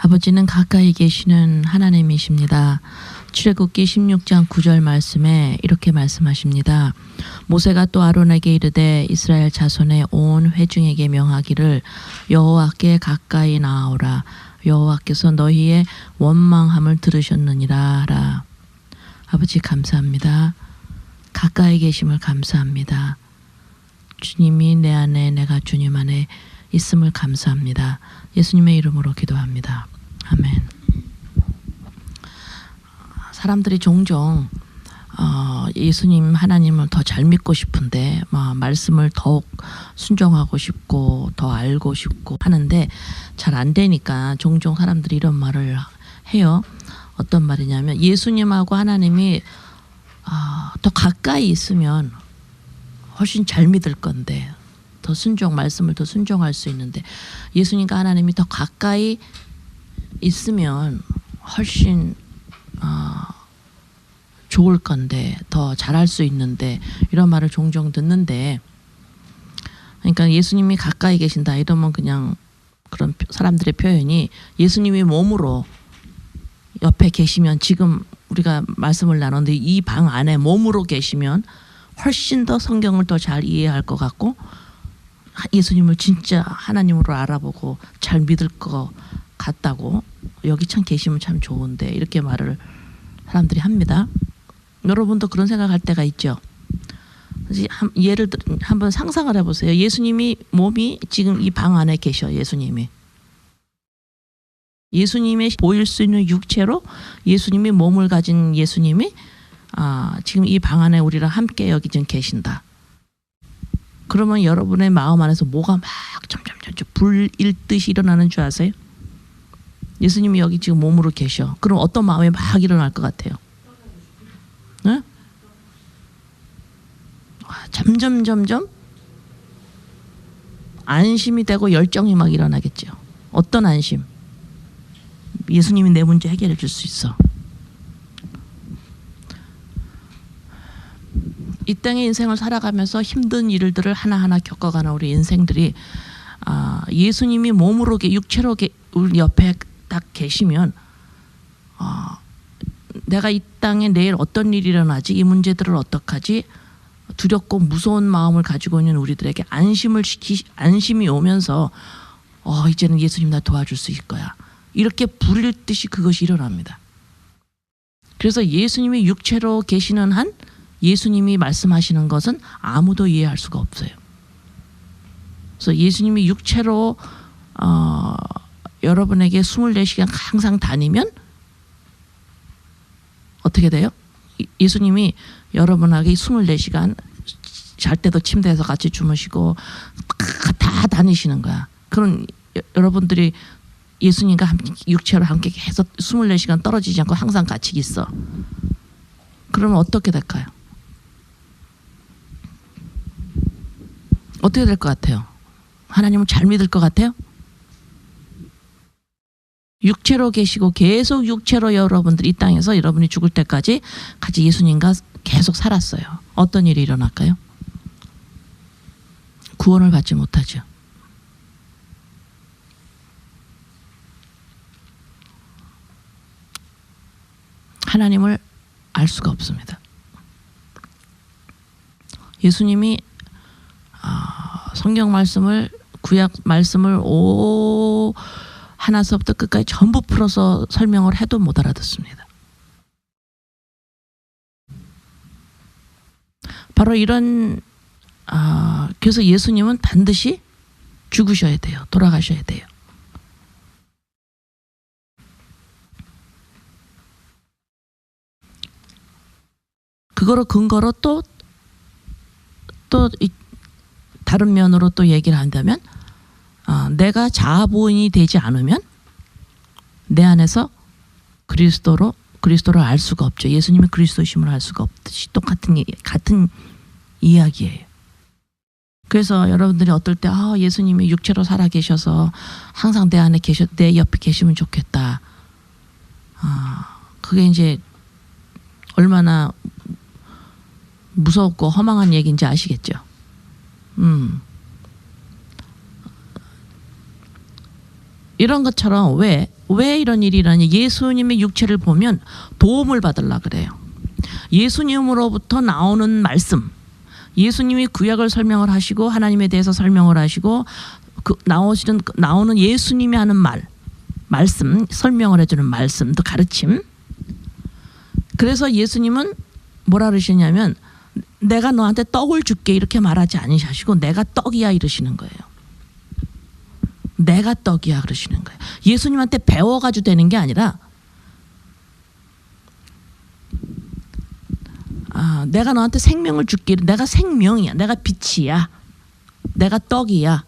아버지는 가까이 계시는 하나님이십니다. 출애굽기 16장 9절 말씀에 이렇게 말씀하십니다. 모세가 또 아론에게 이르되 이스라엘 자손의 온 회중에게 명하기를 여호와께 가까이 나아오라. 여호와께서 너희의 원망함을 들으셨느니라 하라. 아버지 감사합니다. 가까이 계심을 감사합니다. 주님이 내 안에 내가 주님 안에 있음을 감사합니다. 예수님의 이름으로 기도합니다. 아멘. 사람들이 종종 예수님 하나님을 더 잘 믿고 싶은데 말씀을 더욱 순종하고 싶고 더 알고 싶고 하는데 잘 안 되니까 종종 사람들이 이런 말을 해요. 어떤 말이냐면 예수님하고 하나님이 더 가까이 있으면 훨씬 잘 믿을 건데 더 말씀을 더 순종할 수 있는데 예수님과 하나님이 더 가까이 있으면 훨씬 좋을 건데 더 잘할 수 있는데 이런 말을 종종 듣는데 그러니까 예수님이 가까이 계신다 이러면 그냥 그런 사람들의 표현이 예수님이 몸으로 옆에 계시면 지금 우리가 말씀을 나눴는데 이 방 안에 몸으로 계시면 훨씬 더 성경을 더 잘 이해할 것 같고 예수님을 진짜 하나님으로 알아보고 잘 믿을 것 같다고 여기 참 계시면 참 좋은데 이렇게 말을 사람들이 합니다. 여러분도 그런 생각할 때가 있죠. 예를 들어 한번 상상을 해보세요. 예수님이 몸이 지금 이 방 안에 계셔. 예수님이 보일 수 있는 육체로 예수님이 몸을 가진 예수님이 지금 이 방 안에 우리랑 함께 여기 지금 계신다. 그러면 여러분의 마음 안에서 뭐가 막 점점 불일듯이 일어나는 줄 아세요? 예수님이 여기 지금 몸으로 계셔. 그럼 어떤 마음이 막 일어날 것 같아요? 네? 점점 안심이 되고 열정이 막 일어나겠죠. 어떤 안심? 예수님이 내 문제 해결해 줄 수 있어. 이 땅의 인생을 살아가면서 힘든 일들을 하나하나 겪어가는 우리 인생들이 예수님이 몸으로 육체로 우리 옆에 딱 계시면 내가 이 땅에 내일 어떤 일이 일어나지 이 문제들을 어떡하지 두렵고 무서운 마음을 가지고 있는 우리들에게 안심이 오면서 이제는 예수님 나 도와줄 수 있을 거야. 이렇게 부릴 듯이 그것이 일어납니다. 그래서 예수님이 육체로 계시는 한 예수님이 말씀하시는 것은 아무도 이해할 수가 없어요. 그래서 예수님이 육체로 여러분에게 24시간 항상 다니면 어떻게 돼요? 예수님이 여러분에게 24시간 잘 때도 침대에서 같이 주무시고 다 다니시는 거야. 그럼 여러분들이 예수님과 함께 육체로 함께 계속 24시간 떨어지지 않고 항상 같이 있어. 그러면 어떻게 될까요? 어떻게 될 것 같아요? 하나님을 잘 믿을 것 같아요? 육체로 계시고 계속 육체로 여러분들 이 땅에서 여러분이 죽을 때까지 같이 예수님과 계속 살았어요. 어떤 일이 일어날까요? 구원을 받지 못하죠. 하나님을 알 수가 없습니다. 예수님이 성경 말씀을 구약 말씀을 하나서부터 끝까지 전부 풀어서 설명을 해도 못 알아듣습니다. 바로 이런 그래서 예수님은 반드시 죽으셔야 돼요. 돌아가셔야 돼요. 그거로 근거로 또 다른 면으로 또 얘기를 한다면 내가 자아보인이 되지 않으면 내 안에서 그리스도를 알 수가 없죠. 예수님이 그리스도심을 알 수가 없듯이 같은 이야기예요. 그래서 여러분들이 어떨 때 예수님이 육체로 살아 계셔서 항상 내 안에 내 옆에 계시면 좋겠다. 그게 이제 얼마나 무섭고 허망한 얘기인지 아시겠죠? 이런 것처럼 왜 이런 일이 일어나냐. 예수님의 육체를 보면 도움을 받으려 그래요. 예수님으로부터 나오는 말씀, 예수님이 구약을 설명을 하시고 하나님에 대해서 설명을 하시고 나오는 예수님이 하는 말씀, 설명을 해주는 말씀도 가르침. 그래서 예수님은 뭐라 그러시냐면 내가 너한테 떡을 줄게 이렇게 말하지 않으시고 내가 떡이야 이러시는 거예요. 내가 떡이야 그러시는 거예요. 예수님한테 배워가지고 되는 게 아니라 내가 너한테 생명을 줄게. 내가 생명이야. 내가 빛이야. 내가 떡이야.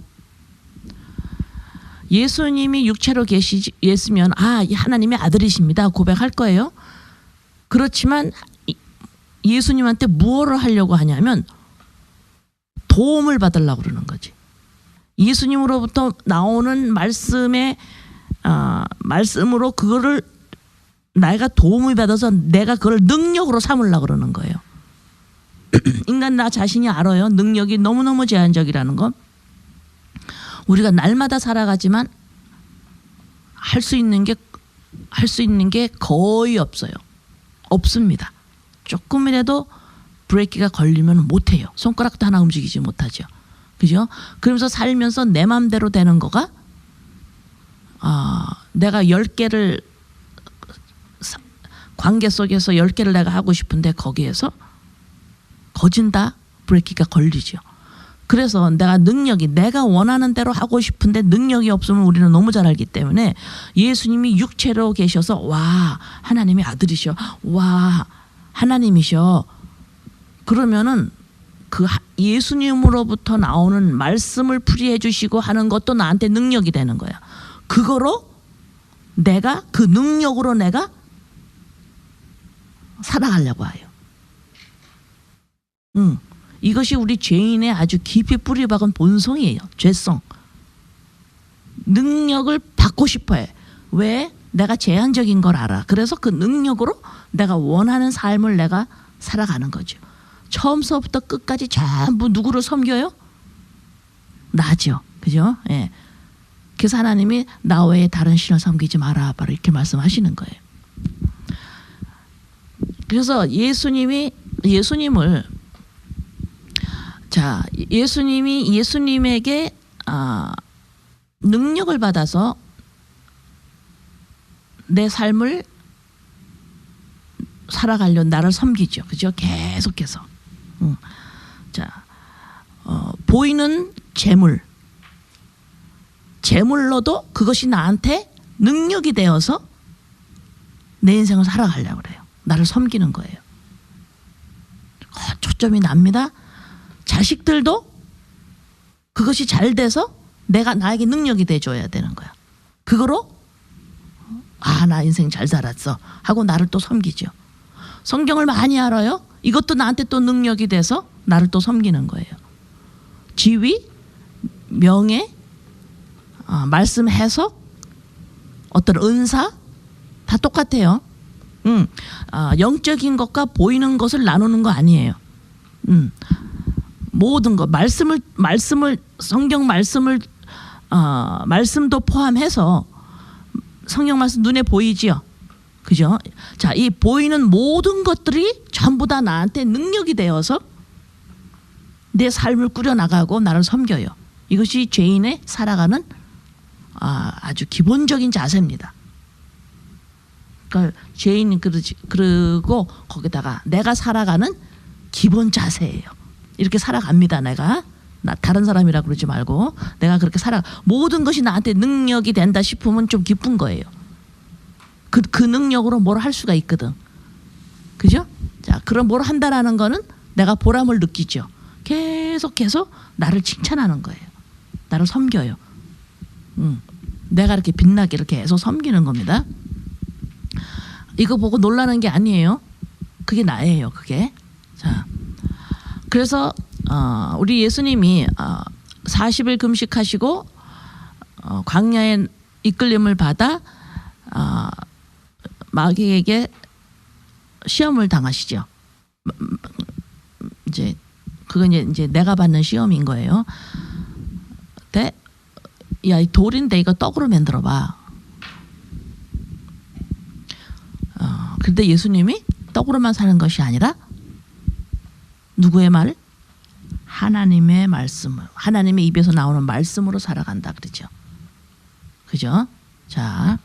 예수님이 육체로 계시면 하나님의 아들이십니다 고백할 거예요. 그렇지만 예수님한테 무엇을 하려고 하냐면 도움을 받으려고 그러는 거지. 예수님으로부터 나오는 말씀으로 그거를 내가 도움을 받아서 내가 그걸 능력으로 삼으려고 그러는 거예요. 인간 나 자신이 알아요. 능력이 너무너무 제한적이라는 거. 우리가 날마다 살아가지만 할 수 있는 게 거의 없어요. 없습니다. 조금이라도 브레이크가 걸리면 못해요. 손가락도 하나 움직이지 못하죠. 그죠? 그러면서 살면서 내 맘대로 되는 거가 내가 10개를 관계 속에서 10개를 내가 하고 싶은데 거기에서 거진다 브레이크가 걸리죠. 그래서 내가 원하는 대로 하고 싶은데 능력이 없으면 우리는 너무 잘 알기 때문에 예수님이 육체로 계셔서 와 하나님의 아들이셔. 와 하나님이셔. 그러면은 그 예수님으로부터 나오는 말씀을 풀이해 주시고 하는 것도 나한테 능력이 되는 거야. 그거로 내가 그 능력으로 내가 살아가려고 해요. 이것이 우리 죄인의 아주 깊이 뿌리박은 본성이에요. 죄성. 능력을 받고 싶어 해. 왜? 내가 제한적인 걸 알아. 그래서 그 능력으로 내가 원하는 삶을 내가 살아가는 거죠. 처음서부터 끝까지 전부 누구를 섬겨요? 나죠. 그죠? 예. 그래서 하나님이 나 외에 다른 신을 섬기지 마라. 바로 이렇게 말씀하시는 거예요. 그래서 예수님이 예수님에게 능력을 받아서 내 삶을 살아가려 나를 섬기죠. 그죠? 계속해서. 보이는 재물로도 그것이 나한테 능력이 되어서 내 인생을 살아가려고 그래요. 나를 섬기는 거예요. 초점이 납니다. 자식들도 그것이 잘 돼서 나에게 능력이 돼줘야 되는 거야. 그거로 나 인생 잘 살았어 하고 나를 또 섬기죠. 성경을 많이 알아요. 이것도 나한테 또 능력이 돼서 나를 또 섬기는 거예요. 지위, 명예, 말씀 해석, 어떤 은사 다 똑같아요. 영적인 것과 보이는 것을 나누는 거 아니에요. 모든 것 성경 말씀도 포함해서 성경 말씀 눈에 보이지요. 그죠? 자, 이 보이는 모든 것들이 전부 다 나한테 능력이 되어서 내 삶을 꾸려나가고 나를 섬겨요. 이것이 죄인의 살아가는 아주 기본적인 자세입니다. 그러니까 죄인이 그리고 거기다가 내가 살아가는 기본 자세예요. 이렇게 살아갑니다. 나 다른 사람이라 그러지 말고 내가 그렇게 모든 것이 나한테 능력이 된다 싶으면 좀 기쁜 거예요. 그 능력으로 뭘 할 수가 있거든. 그죠? 자, 그럼 뭘 한다라는 거는 내가 보람을 느끼죠. 계속해서 나를 칭찬하는 거예요. 나를 섬겨요. 내가 이렇게 빛나게 이렇게 계속 섬기는 겁니다. 이거 보고 놀라는 게 아니에요. 그게 나예요. 그게. 자, 그래서 우리 예수님이 40일 금식하시고 광야에 이끌림을 받아 마귀에게 시험을 당하시죠. 그건 이제 내가 받는 시험인 거예요. 근데 야, 이 돌인데 이거 떡으로 만들어봐. 근데 예수님이 떡으로만 사는 것이 아니라 누구의 말? 하나님의 말씀, 하나님의 입에서 나오는 말씀으로 살아간다 그러죠. 그죠? 자,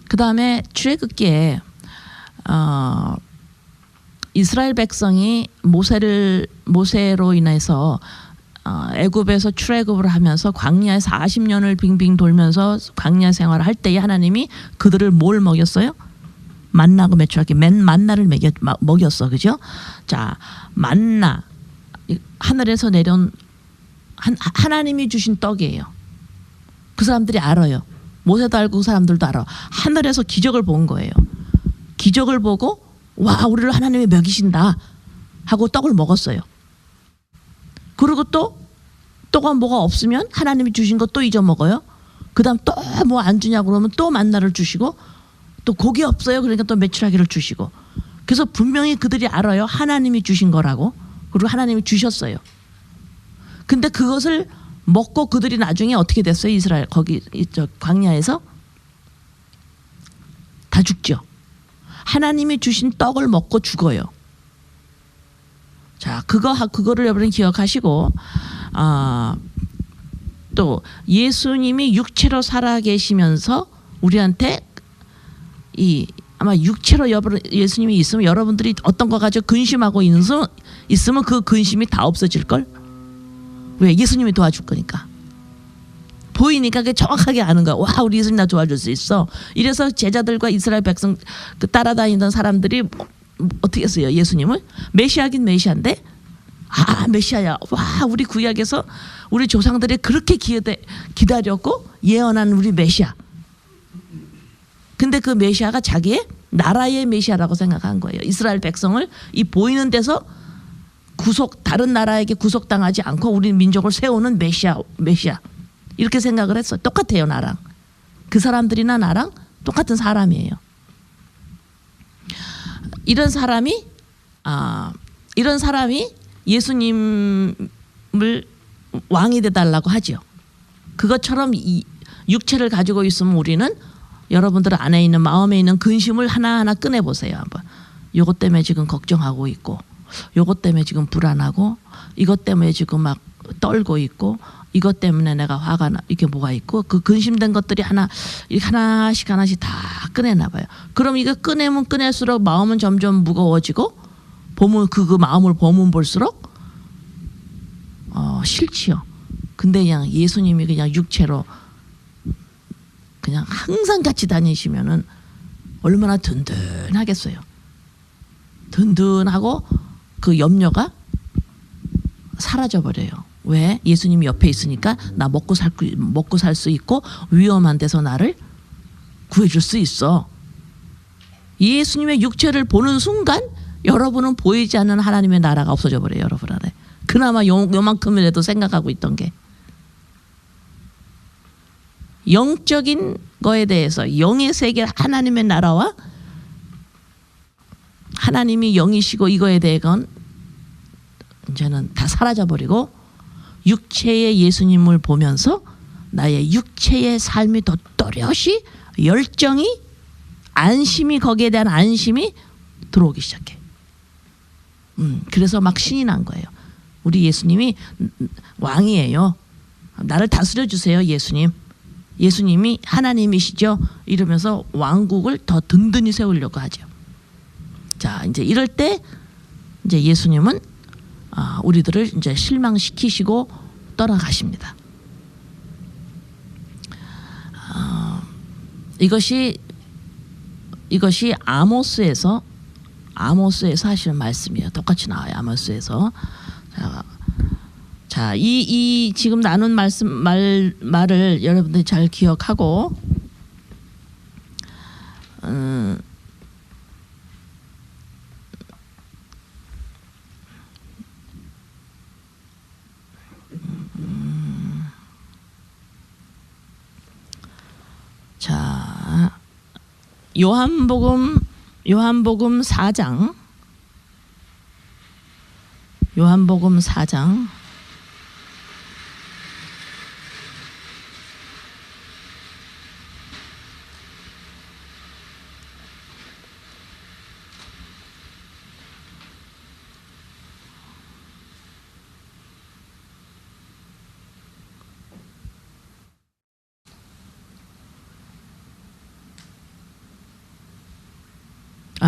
그 다음에 출애굽기에 이스라엘 백성이 모세로 인해서 애굽에서 출애굽을 하면서 광야에 40년을 빙빙 돌면서 광야 생활을 할 때에 하나님이 그들을 뭘 먹였어요? 만나고 매출하게 만나를 먹였어. 그죠? 자, 만나 하늘에서 내려온 하나님이 주신 떡이에요. 그 사람들이 알아요. 모세도 알고 그 사람들도 알아. 하늘에서 기적을 본 거예요. 기적을 보고 와, 우리를 하나님이 먹이신다 하고 떡을 먹었어요. 그리고 또가 뭐가 없으면 하나님이 주신 거 또 잊어먹어요. 그 다음 또 뭐 안 주냐고 그러면 또 만나를 주시고, 또 고기 없어요 그러니까 또 메추라기를 주시고. 그래서 분명히 그들이 알아요. 하나님이 주신 거라고. 그리고 하나님이 주셨어요. 근데 그것을 먹고 그들이 나중에 어떻게 됐어요? 이스라엘 거기 광야에서 다 죽죠. 하나님이 주신 떡을 먹고 죽어요. 자, 그거를 여러분 기억하시고, 또 예수님이 육체로 살아 계시면서 우리한테 아마 육체로 예수님이 있으면 여러분들이 어떤 거 가지고 근심하고 있으면 그 근심이 다 없어질 걸. 왜? 예수님이 도와줄 거니까. 보이니까 그게 정확하게 아는 거야. 와, 우리 예수님 나 도와줄 수 있어. 이래서 제자들과 이스라엘 백성 따라다니던 사람들이 어떻게 했어요? 예수님을 메시아긴 메시아인데, 메시아야. 와, 우리 구약에서 우리 조상들이 그렇게 기다렸고 예언한 우리 메시아. 근데 그 메시아가 자기의 나라의 메시아라고 생각한 거예요. 이스라엘 백성을 이 보이는 데서 다른 나라에게 구속당하지 않고 우리 민족을 세우는 메시아 이렇게 생각을 했어. 똑같아요. 나랑 그 사람들이나 나랑 똑같은 사람이에요. 이런 사람이 예수님을 왕이 돼달라고 하죠. 그것처럼 이 육체를 가지고 있으면 우리는 여러분들 안에 있는 마음에 있는 근심을 하나하나 꺼내보세요. 한번. 요것 때문에 지금 걱정하고 있고, 요것 때문에 지금 불안하고, 이것 때문에 지금 막 떨고 있고, 이것 때문에 내가 화가 나, 이게 뭐가 있고, 그 근심된 것들이 하나씩 다 꺼내나 봐요. 그럼 이거 꺼내면 꺼낼수록 마음은 점점 무거워지고, 그 마음을 보면 볼수록 싫지요. 근데 그냥 예수님이 그냥 육체로 그냥 항상 같이 다니시면은 얼마나 든든하겠어요. 든든하고 그 염려가 사라져 버려요. 왜? 예수님이 옆에 있으니까 나 먹고 살 수 있고 위험한 데서 나를 구해줄 수 있어. 예수님의 육체를 보는 순간 여러분은 보이지 않는 하나님의 나라가 없어져 버려요. 여러분 안에. 그나마 요만큼이라도 생각하고 있던 게. 영적인 거에 대해서 영의 세계 하나님의 나라와 하나님이 영이시고 이거에 대한 이제는 다 사라져버리고 육체의 예수님을 보면서 나의 육체의 삶이 더 또렷이 열정이 안심이 거기에 대한 안심이 들어오기 시작해. 그래서 막 신이 난 거예요. 우리 예수님이 왕이에요. 나를 다스려 주세요, 예수님. 예수님이 하나님이시죠. 이러면서 왕국을 더 든든히 세우려고 하죠. 자, 이제 이럴 때 이제 예수님은 우리들을 이제 실망시키시고 떠나가십니다. 이것이 아모스에서 하시는 말씀이에요. 똑같이 나와요. 아모스에서. 자, 이 지금 나눈 말을 여러분들이 잘 기억하고 자, 요한복음 4장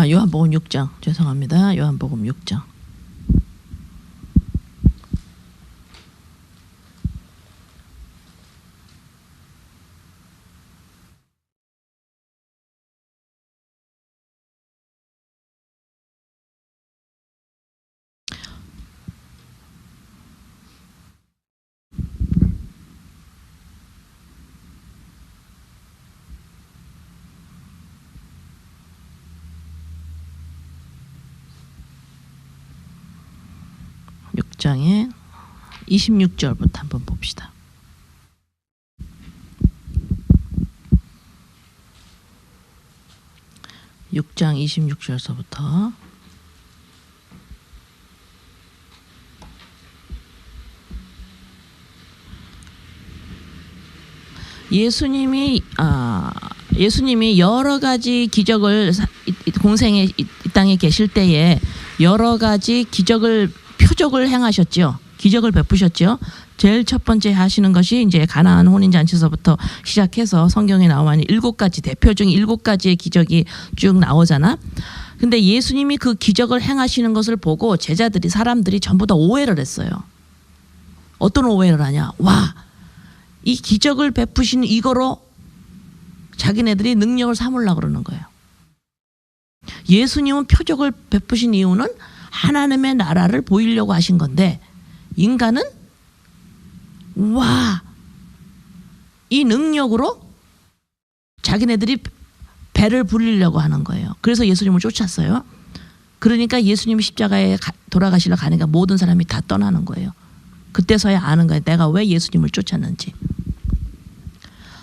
요한복음 6장. 죄송합니다. 요한복음 6장. 장의 26절부터 한번 봅시다. (6장) 26절서부터 예수님이 여러 가지 기적을 공생에 이 땅에 계실 때에 여러 가지 표적을 행하셨죠. 기적을 베푸셨죠. 제일 첫 번째 하시는 것이 이제 가나안 혼인잔치서부터 시작해서 성경에 나오면 7가지 대표 중 7가지의 기적이 쭉 나오잖아. 근데 예수님이 그 기적을 행하시는 것을 보고 사람들이 전부 다 오해를 했어요. 어떤 오해를 하냐? 와, 이 기적을 베푸신 이거로 자기네들이 능력을 삼으려고 그러는 거예요. 예수님은 표적을 베푸신 이유는 하나님의 나라를 보이려고 하신 건데, 인간은 와, 이 능력으로 자기네들이 배를 불리려고 하는 거예요. 그래서 예수님을 쫓았어요. 그러니까 예수님이 십자가에 돌아가시러 가니까 모든 사람이 다 떠나는 거예요. 그때서야 아는 거예요. 내가 왜 예수님을 쫓았는지.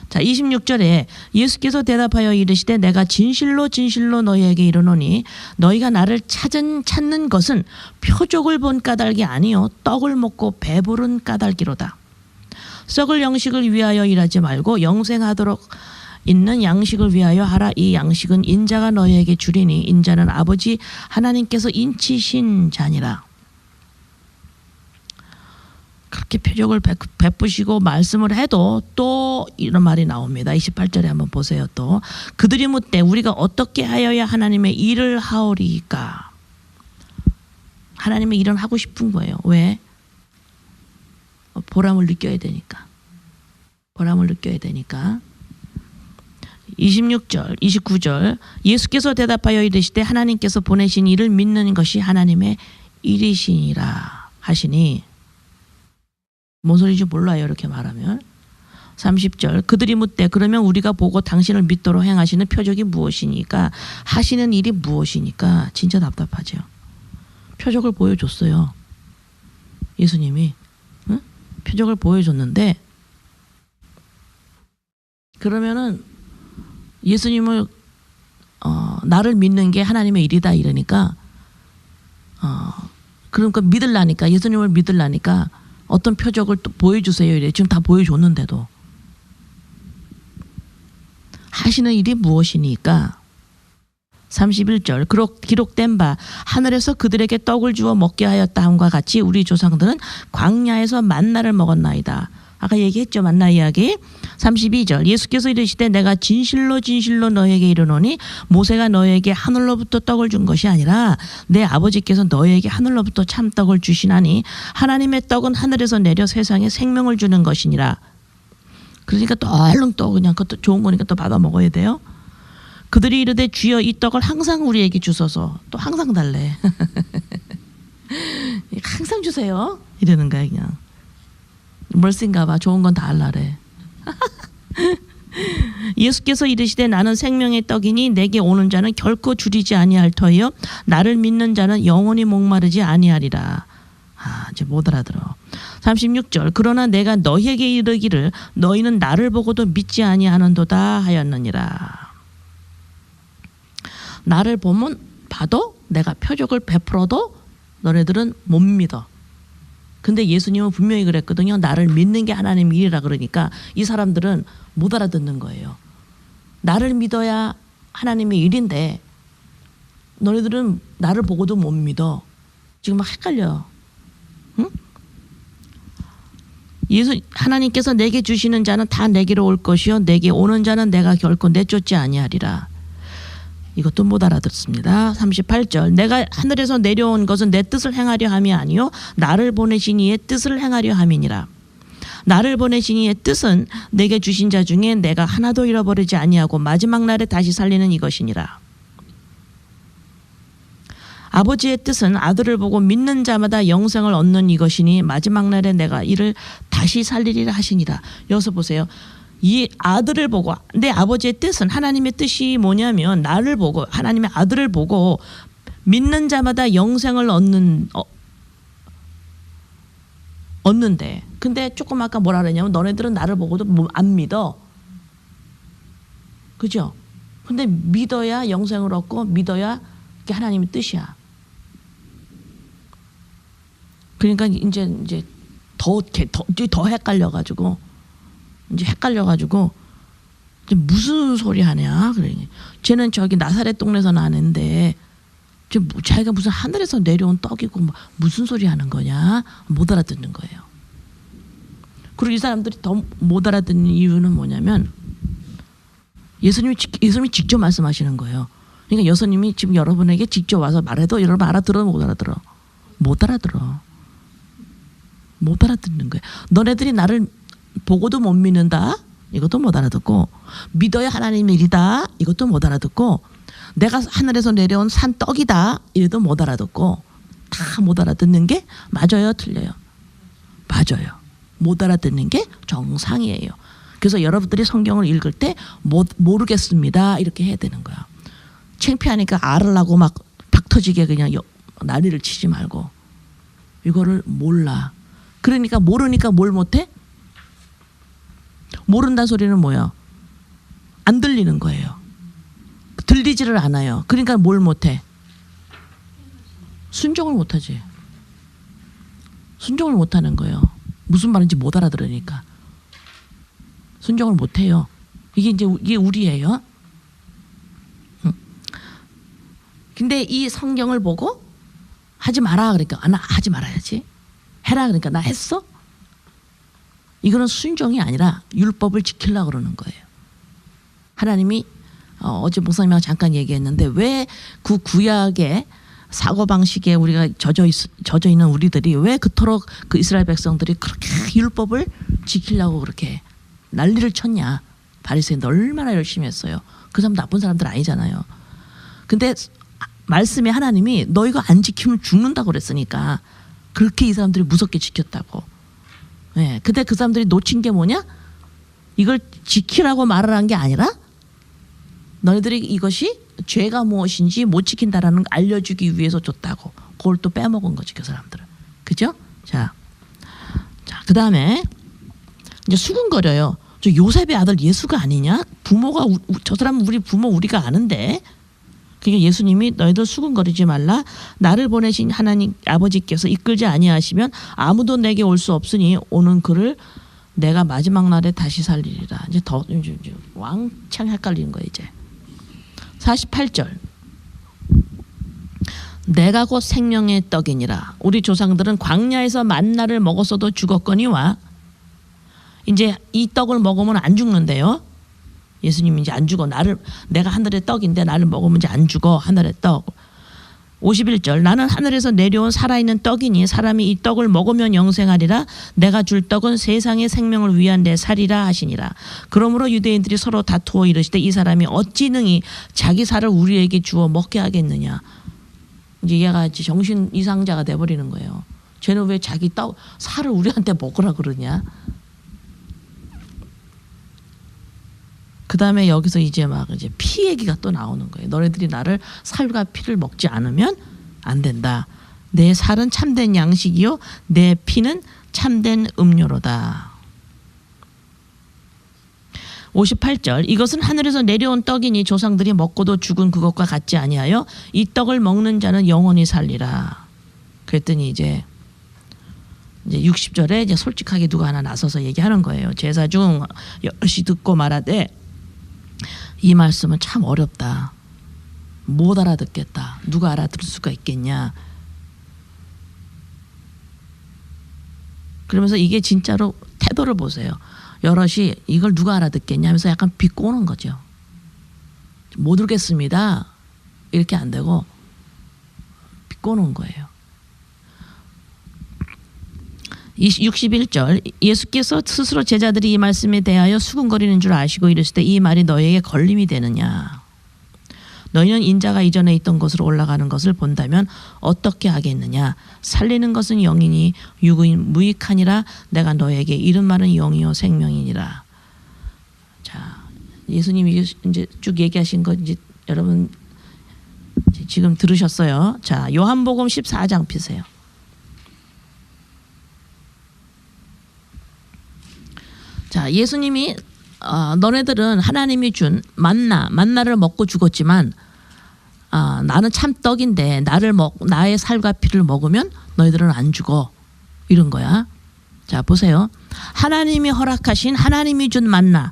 자, 26절에 예수께서 대답하여 이르시되 내가 진실로 진실로 너희에게 이르노니 너희가 나를 찾는 것은 표적을 본 까닭이 아니요 떡을 먹고 배부른 까닭이로다. 썩을 양식을 위하여 일하지 말고 영생하도록 있는 양식을 위하여 하라. 이 양식은 인자가 너희에게 주리니 인자는 아버지 하나님께서 인치신 자니라. 그렇게 표적을 베푸시고 말씀을 해도 또 이런 말이 나옵니다. 28절에 한번 보세요. 또 그들이 묻되 우리가 어떻게 하여야 하나님의 일을 하오리까. 하나님의 일은 하고 싶은 거예요. 왜? 보람을 느껴야 되니까. 보람을 느껴야 되니까. 26절 29절 예수께서 대답하여 이르시되 하나님께서 보내신 이를 믿는 것이 하나님의 일이시니라 하시니, 뭔 소리인지 몰라요. 이렇게 말하면. 30절 그들이 묻되 그러면 우리가 보고 당신을 믿도록 행하시는 표적이 무엇이니까, 하시는 일이 무엇이니까. 진짜 답답하죠. 표적을 보여줬어요. 예수님이. 응? 표적을 보여줬는데, 그러면은 예수님을 나를 믿는 게 하나님의 일이다 이러니까, 그러니까 믿으려니까, 예수님을 믿으려니까 어떤 표적을 또 보여주세요 이래. 지금 다 보여줬는데도. 하시는 일이 무엇이니까. 31절 기록된 바 하늘에서 그들에게 떡을 주어 먹게 하였다 함과 같이 우리 조상들은 광야에서 만나를 먹었나이다. 아까 얘기했죠. 만나 이야기. 32절 예수께서 이르시되 내가 진실로 진실로 너에게 이르노니 모세가 너에게 하늘로부터 떡을 준 것이 아니라 내 아버지께서 너에게 하늘로부터 참떡을 주시나니 하나님의 떡은 하늘에서 내려 세상에 생명을 주는 것이니라. 그러니까 또 얼른 또 그냥 그것도 좋은 거니까 또 받아 먹어야 돼요. 그들이 이르되 주여 이 떡을 항상 우리에게 주소서. 또 항상 달래. 항상 주세요 이러는 거야. 그냥 멀씬가 봐. 좋은 건 다 알라래. 예수께서 이르시되 나는 생명의 떡이니 내게 오는 자는 결코 줄이지 아니할 터이요 나를 믿는 자는 영원히 목마르지 아니하리라. 이제 못 알아들어. 36절 그러나 내가 너희에게 이르기를 너희는 나를 보고도 믿지 아니하는도다 하였느니라. 나를 봐도 내가 표적을 베풀어도 너네들은 못 믿어. 근데 예수님은 분명히 그랬거든요. 나를 믿는 게 하나님 일이라. 그러니까 이 사람들은 못 알아듣는 거예요. 나를 믿어야 하나님의 일인데 너희들은 나를 보고도 못 믿어. 지금 막 헷갈려. 응? 하나님께서 내게 주시는 자는 다 내게로 올 것이요 내게 오는 자는 내가 결코 내쫓지 아니하리라. 이것도 못 알아듣습니다. 38절 내가 하늘에서 내려온 것은 내 뜻을 행하려 함이 아니요 나를 보내신 이의 뜻을 행하려 함이니라. 나를 보내신 이의 뜻은 내게 주신 자 중에 내가 하나도 잃어버리지 아니하고 마지막 날에 다시 살리는 이것이니라. 아버지의 뜻은 아들을 보고 믿는 자마다 영생을 얻는 이것이니 마지막 날에 내가 이를 다시 살리리라 하시니라. 여기서 보세요. 이 아들을 보고 내 아버지의 뜻은 하나님의 뜻이 뭐냐면 나를 보고 하나님의 아들을 보고 믿는 자마다 영생을 얻는데 근데 조금 아까 뭐라 그랬냐면 너네들은 나를 보고도 안 믿어. 그죠? 근데 믿어야 영생을 얻고 믿어야 그게 하나님의 뜻이야. 그러니까 이제 더 헷갈려가지고 이제 무슨 소리 하냐 그러니 쟤는 저기 나사렛 동네에서 나는데 자기가 무슨 하늘에서 내려온 떡이고 무슨 소리 하는 거냐 못 알아듣는 거예요. 그리고 이 사람들이 더 못 알아듣는 이유는 뭐냐면 예수님이 직접 말씀하시는 거예요. 그러니까 예수님이 지금 여러분에게 직접 와서 말해도 여러분 알아들어 못 알아들어? 못 알아듣는 거예요. 너네들이 나를 보고도 못 믿는다? 이것도 못 알아듣고 믿어야 하나님의 일이다? 이것도 못 알아듣고 내가 하늘에서 내려온 산 떡이다? 이래도 못 알아듣고 다 못 알아듣는 게 맞아요? 틀려요? 맞아요. 못 알아듣는 게 정상이에요. 그래서 여러분들이 성경을 읽을 때 모르겠습니다 이렇게 해야 되는 거야. 창피하니까 알으려고 막 박터지게 그냥 난리를 치지 말고 이거를 몰라. 그러니까 모르니까 뭘 못해? 모른다는 소리는 뭐야? 안 들리는 거예요. 들리지를 않아요. 그러니까 뭘 못해? 순종을 못하지. 순종을 못하는 거예요. 무슨 말인지 못 알아들으니까. 순종을 못해요. 이게 우리예요. 근데 이 성경을 보고 하지 마라 그러니까 나 하지 말아야지. 해라 그러니까 나 했어? 이거는 순종이 아니라 율법을 지키려고 그러는 거예요. 하나님이 어제 목사님하고 잠깐 얘기했는데 왜 그 구약의 사고방식에 우리가 젖어 있는 우리들이 왜 그토록 그 이스라엘 백성들이 그렇게 율법을 지키려고 그렇게 난리를 쳤냐. 바리새인들 얼마나 열심히 했어요. 그 사람 나쁜 사람들 아니잖아요. 근데 말씀에 하나님이 너 이거 안 지키면 죽는다고 그랬으니까 그렇게 이 사람들이 무섭게 지켰다고. 네. 근데 그 사람들이 놓친 게 뭐냐? 이걸 지키라고 말을 한 게 아니라 너희들이 이것이 죄가 무엇인지 못 지킨다라는 걸 알려주기 위해서 줬다고. 그걸 또 빼먹은 거지 그 사람들은. 그죠? 자, 그 다음에 이제 수군거려요. 저 요셉의 아들 예수가 아니냐? 부모가 저 사람은 우리 부모 우리가 아는데. 그러니까 예수님이 너희들 수군거리지 말라. 나를 보내신 하나님 아버지께서 이끌지 아니하시면 아무도 내게 올 수 없으니 오는 그를 내가 마지막 날에 다시 살리리라. 이제 더 왕창 헷갈리는 거예요 이제. 48절. 내가 곧 생명의 떡이니라. 우리 조상들은 광야에서 만나를 먹었어도 죽었거니와 이제 이 떡을 먹으면 안 죽는데요. 예수님이 이제 안 죽어. 내가 하늘의 떡인데 나를 먹으면 이제 안 죽어. 하늘의 떡. 51절. 나는 하늘에서 내려온 살아있는 떡이니 사람이 이 떡을 먹으면 영생하리라. 내가 줄 떡은 세상의 생명을 위한 내 살이라 하시니라. 그러므로 유대인들이 서로 다투어 이르시되 이 사람이 어찌 능히 자기 살을 우리에게 주어 먹게 하겠느냐. 이제 얘가 정신 이상자가 돼버리는 거예요. 쟤는 왜 자기 살을 우리한테 먹으라 그러냐. 그 다음에 여기서 이제 피 얘기가 또 나오는 거예요. 너네들이 나를 살과 피를 먹지 않으면 안 된다. 내 살은 참된 양식이요 내 피는 참된 음료로다. 58절. 이것은 하늘에서 내려온 떡이니 조상들이 먹고도 죽은 그것과 같지 아니하여 이 떡을 먹는 자는 영원히 살리라. 그랬더니 이제 60절에 이제 솔직하게 누가 하나 나서서 얘기하는 거예요. 제사 중 여럿이 듣고 말하되 이 말씀은 참 어렵다. 못 알아듣겠다. 누가 알아들을 수가 있겠냐. 그러면서 이게 진짜로 태도를 보세요. 여럿이 이걸 누가 알아듣겠냐 하면서 약간 비꼬는 거죠. 못 들겠습니다. 이렇게 안 되고 비꼬는 거예요. 61절 예수께서 스스로 제자들이 이 말씀에 대하여 수군거리는 줄 아시고 이르시되 이 말이 너희에게 걸림이 되느냐. 너희는 인자가 이전에 있던 곳으로 올라가는 것을 본다면 어떻게 하겠느냐. 살리는 것은 영이니 육은 무익하니라. 내가 너에게 이른 말은 영이요 생명이니라. 자, 예수님이 이제 쭉 얘기하신 거 이제 여러분 지금 들으셨어요. 자, 요한복음 14장 피세요. 자, 예수님이 너네들은 하나님이 준 만나를 먹고 죽었지만 나는 참 떡인데 나의 살과 피를 먹으면 너희들은 안 죽어. 이런 거야. 자, 보세요. 하나님이 허락하신 하나님이 준 만나.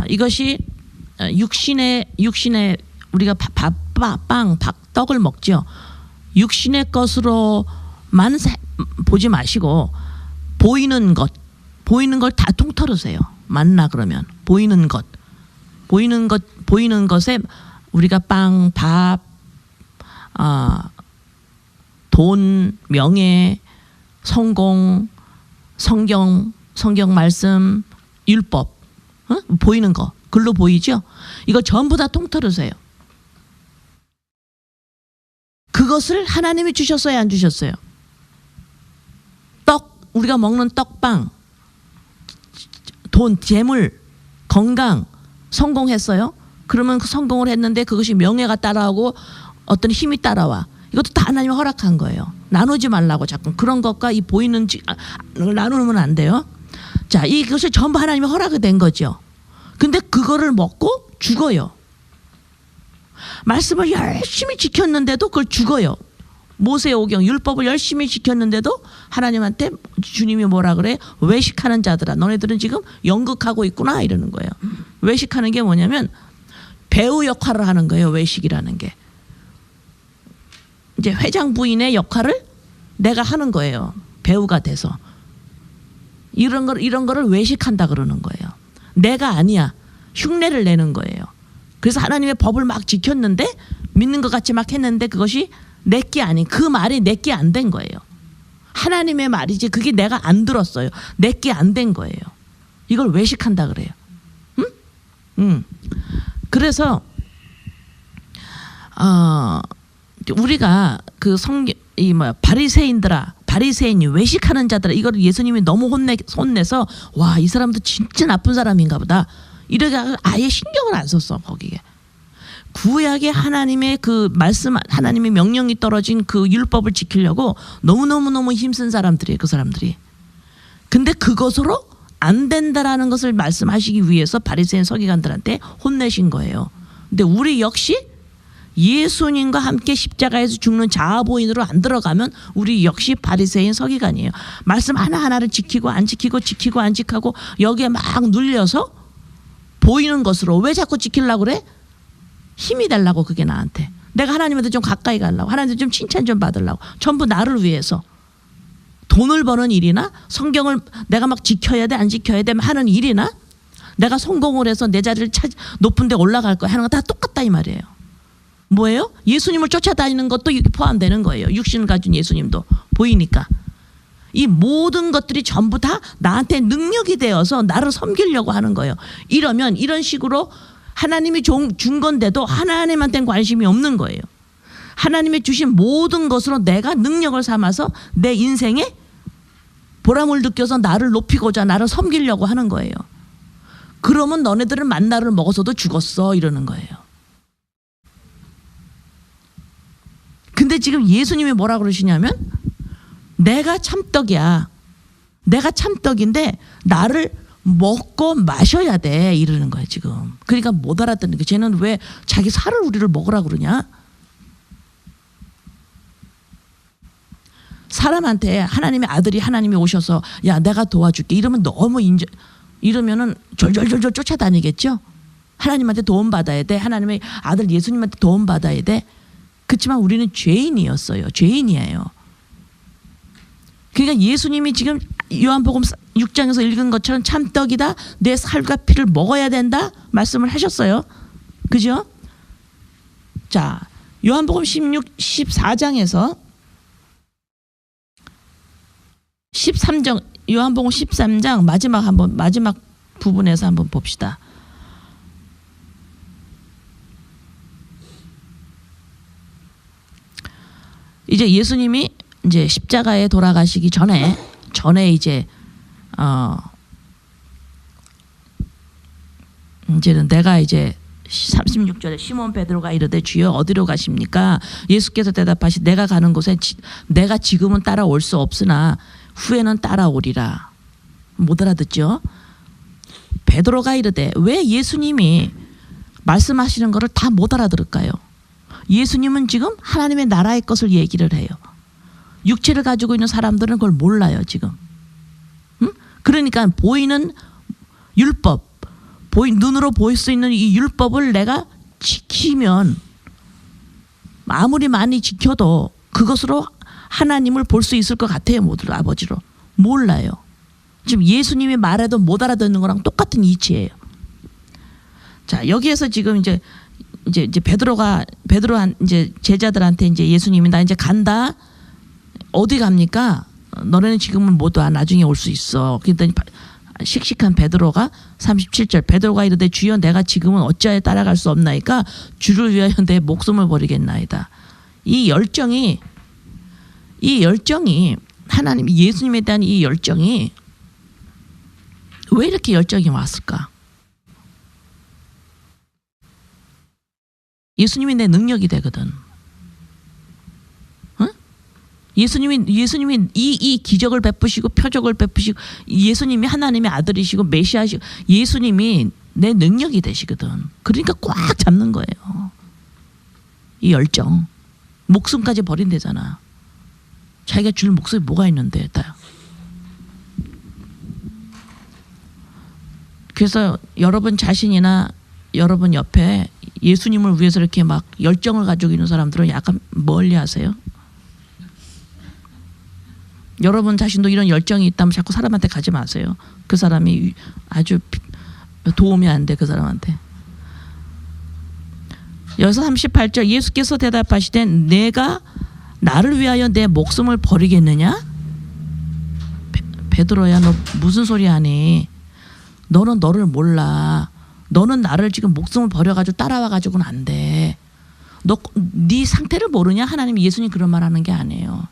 이것이 육신의 우리가 떡을 먹죠. 육신의 것으로만 보지 마시고 보이는 걸 다 통틀으세요. 만나 그러면 보이는 것에 우리가 빵, 밥, 돈, 명예, 성공, 성경 말씀, 율법, 보이는 거, 글로 보이죠? 이거 전부 다 통틀으세요. 그것을 하나님이 주셨어요, 안 주셨어요? 우리가 먹는 떡빵, 돈, 재물, 건강, 성공했어요? 그러면 그 성공을 했는데 그것이 명예가 따라오고 어떤 힘이 따라와. 이것도 다 하나님이 허락한 거예요. 나누지 말라고 자꾸. 그런 것과 이 보이는 나누면 안 돼요. 자, 이것을 전부 하나님이 허락이 된 거죠. 근데 그거를 먹고 죽어요. 말씀을 열심히 지켰는데도 그걸 죽어요. 모세오경 율법을 열심히 지켰는데도 하나님한테 주님이 뭐라 그래? 외식하는 자들아, 너네들은 지금 연극하고 있구나 이러는 거예요. 외식하는 게 뭐냐면 배우 역할을 하는 거예요. 외식이라는 게 이제 회장 부인의 역할을 내가 하는 거예요. 배우가 돼서 이런 거를 외식한다 그러는 거예요. 내가 아니야. 흉내를 내는 거예요. 그래서 하나님의 법을 막 지켰는데 믿는 것 같이 막 했는데 그것이 내게 아닌, 그 말이 내게 안 된 거예요. 하나님의 말이지 그게 내가 안 들었어요. 내게 안 된 거예요. 이걸 외식한다 그래요. 응? 그래서 우리가 그 바리새인이 외식하는 자들아, 이걸 예수님이 너무 혼내서 와, 이 사람도 진짜 나쁜 사람인가 보다 이렇게 아예 신경을 안 썼어. 거기에 구약의 하나님의 그 말씀, 하나님의 명령이 떨어진 그 율법을 지키려고 너무 힘쓴 사람들이에요. 그 사람들이. 근데 그것으로 안 된다라는 것을 말씀하시기 위해서 바리새인 서기관들한테 혼내신 거예요. 근데 우리 역시 예수님과 함께 십자가에서 죽는 자아보인으로 안 들어가면 우리 역시 바리새인 서기관이에요. 말씀 하나하나를 지키고 안 지키고 여기에 막 눌려서 보이는 것으로 왜 자꾸 지키려고 그래? 힘이 달라고. 그게 나한테 내가 하나님한테 좀 가까이 가려고, 하나님한테 좀 칭찬 좀 받으려고, 전부 나를 위해서 돈을 버는 일이나 성경을 내가 막 지켜야 돼 안 지켜야 돼 하는 일이나 내가 성공을 해서 내 자리를 높은 데 올라갈 거야 하는 거 다 똑같다 이 말이에요. 뭐예요? 예수님을 쫓아다니는 것도 포함되는 거예요. 육신을 가진 예수님도 보이니까. 이 모든 것들이 전부 다 나한테 능력이 되어서 나를 섬기려고 하는 거예요. 이러면 이런 식으로 하나님이 준 건데도 하나님한테는 관심이 없는 거예요. 하나님이 주신 모든 것으로 내가 능력을 삼아서 내 인생에 보람을 느껴서 나를 높이고자 나를 섬기려고 하는 거예요. 그러면 너네들은 만나를 먹어서도 죽었어 이러는 거예요. 근데 지금 예수님이 뭐라 그러시냐면 내가 참떡이야. 내가 참떡인데 나를 먹고 마셔야 돼 이러는 거예요 지금. 그러니까 못 알아듣는 게, 쟤는 왜 자기 살을 우리를 먹으라 그러냐. 사람한테 하나님의 아들이 하나님이 오셔서 야 내가 도와줄게 이러면 너무 이러면은 졸졸졸졸 쫓아다니겠죠. 하나님한테 도움 받아야 돼. 하나님의 아들 예수님한테 도움 받아야 돼. 그렇지만 우리는 죄인이었어요. 죄인이에요. 그러니까 예수님이 지금 요한복음 6장에서 읽은 것처럼 참떡이다, 내 살과 피를 먹어야 된다 말씀을 하셨어요. 그죠? 자, 요한복음 14장에서 13장, 요한복음 13장 마지막 부분에서 한번 봅시다. 이제 예수님이 이제 십자가에 돌아가시기 전에 이제 이제는 내가 이제 36절에 시몬 베드로가 이르되 주여 어디로 가십니까? 예수께서 대답하시 내가 가는 곳에 내가 지금은 따라올 수 없으나 후에는 따라오리라. 못 알아듣죠? 베드로가 이르되 왜 예수님이 말씀하시는 거를 다 못 알아들을까요? 예수님은 지금 하나님의 나라의 것을 얘기를 해요. 육체를 가지고 있는 사람들은 그걸 몰라요 지금. 응? 그러니까 보이는 율법, 눈으로 보일 수 있는 이 율법을 내가 지키면 아무리 많이 지켜도 그것으로 하나님을 볼 수 있을 것 같아요. 모두 아버지로. 몰라요. 지금 예수님이 말해도 못 알아듣는 거랑 똑같은 이치예요. 자, 여기에서 지금 이제 베드로 이제 제자들한테 이제 예수님이 나 이제 간다. 어디 갑니까? 너네는 지금은 못 와. 나중에 올 수 있어. 그랬더니 씩씩한 베드로가 37절 베드로가 이르되 주여 내가 지금은 어찌하여 따라갈 수 없나이까 주를 위하여 내 목숨을 버리겠나이다. 이 열정이 하나님 예수님에 대한 이 열정이 왜 이렇게 열정이 왔을까? 예수님이 내 능력이 되거든. 어? 예수님이 이 기적을 베푸시고 표적을 베푸시고 예수님이 하나님의 아들이시고 메시아시고 예수님이 내 능력이 되시거든. 그러니까 꽉 잡는 거예요. 이 열정. 목숨까지 버린대잖아. 자기가 줄 목숨이 뭐가 있는데. 그래서 여러분 자신이나 여러분 옆에 예수님을 위해서 이렇게 막 열정을 가지고 있는 사람들은 약간 멀리 하세요. 여러분 자신도 이런 열정이 있다면 자꾸 사람한테 가지 마세요. 그 사람이 아주 도움이 안 돼. 그 사람한테. 여기서 38절 예수께서 대답하시되 내가 나를 위하여 내 목숨을 버리겠느냐? 베드로야 너 무슨 소리 하니? 너는 너를 몰라. 너는 나를 지금 목숨을 버려가지고 따라와가지고는 안 돼. 네 상태를 모르냐? 하나님 예수님 그런 말 하는 게 아니에요.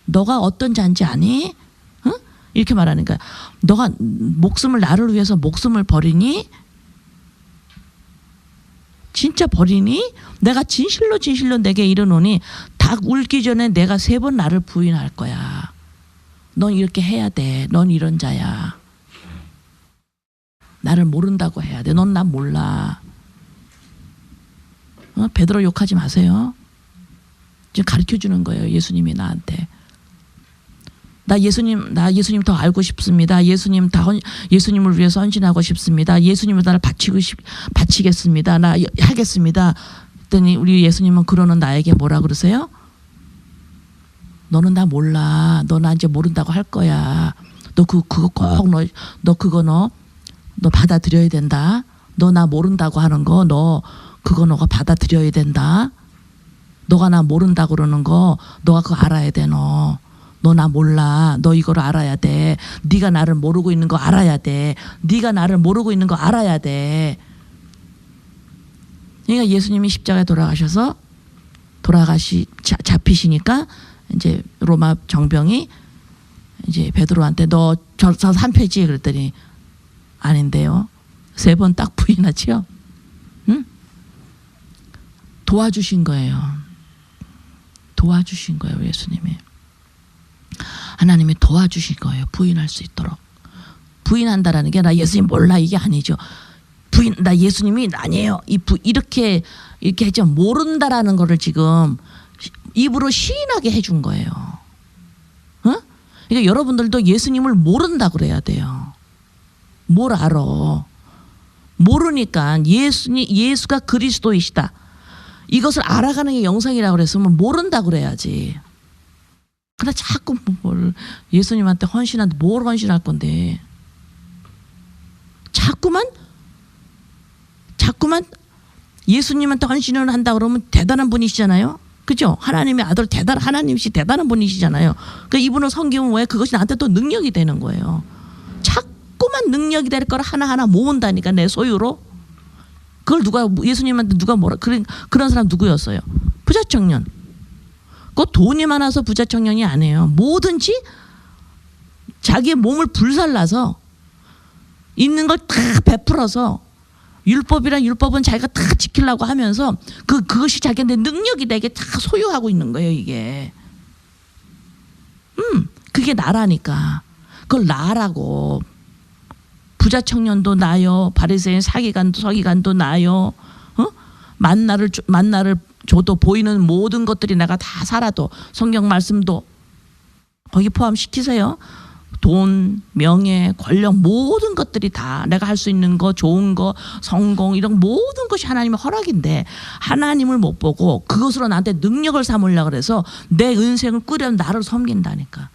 너가 어떤 자인지 아니? 응? 이렇게 말하는 거야. 너가 나를 위해서 목숨을 버리니? 진짜 버리니? 내가 진실로 내게 이르노니 닭 울기 전에 내가 3번 나를 부인할 거야. 넌 이렇게 해야 돼. 넌 이런 자야. 나를 모른다고 해야 돼. 넌 나 몰라. 베드로 욕하지 마세요. 지금 가르쳐주는 거예요. 예수님이 나한테. 나 예수님 더 알고 싶습니다. 예수님을 위해서 헌신하고 싶습니다. 예수님을 나를 바치겠습니다. 나 하겠습니다. 그랬더니 우리 예수님은 그러는 나에게 뭐라 그러세요? 너는 나 몰라. 너 나 이제 모른다고 할 거야. 너 그거 꼭 너 받아들여야 된다. 너 나 모른다고 하는 거 너가 받아들여야 된다. 너가 나 모른다고 그러는 거 너가 그거 알아야 돼. 너 나 몰라. 너 이걸 알아야 돼. 네가 나를 모르고 있는 거 알아야 돼. 네가 나를 모르고 있는 거 알아야 돼. 그러니까 예수님이 십자가에 잡히시니까 이제 로마 정병이 이제 베드로한테 너 저 산패지 그랬더니 아닌데요. 3번 딱 부인하지요. 응? 도와주신 거예요. 도와주신 거예요. 예수님이. 하나님이 도와주신 거예요. 부인할 수 있도록. 부인한다라는 게 나 예수님 몰라 이게 아니죠. 나 예수님이 아니에요. 이렇게 했죠. 모른다라는 거를 지금 입으로 시인하게 해준 거예요. 어? 그러니까 여러분들도 예수님을 모른다 그래야 돼요. 뭘 알아? 모르니까 예수가 그리스도이시다. 이것을 알아가는 게 영성이라고 그랬으면 모른다 그래야지. 근데 자꾸 뭘 예수님한테 헌신한데 뭘 헌신할 건데? 자꾸만 예수님한테 헌신을 한다 그러면 대단한 분이시잖아요. 그죠? 하나님의 아들 하나님이시 대단한 분이시잖아요. 그러니까 이분을 섬기면 왜 그것이 나한테 또 능력이 되는 거예요. 자꾸만 능력이 될 걸 하나하나 모은다니까 내 소유로. 그걸 예수님한테 누가 뭐라 그런 사람 누구였어요? 부자 청년. 그 돈이 많아서 부자 청년이 아니에요. 뭐든지 자기의 몸을 불살라서 있는 걸 다 베풀어서 율법이란 율법은 자기가 다 지키려고 하면서 그것이 자기한테 능력이 되게 다 소유하고 있는 거예요, 이게. 그게 나라니까. 그걸 나라고. 부자 청년도 나요. 바리새인 서기관도 나요. 만나를 줘도 보이는 모든 것들이 내가 다 살아도 성경 말씀도 거기 포함시키세요. 돈, 명예, 권력 모든 것들이 다 내가 할 수 있는 거, 좋은 거, 성공 이런 모든 것이 하나님의 허락인데 하나님을 못 보고 그것으로 나한테 능력을 삼으려고 그래서 내 인생을 꾸려 나를 섬긴다니까.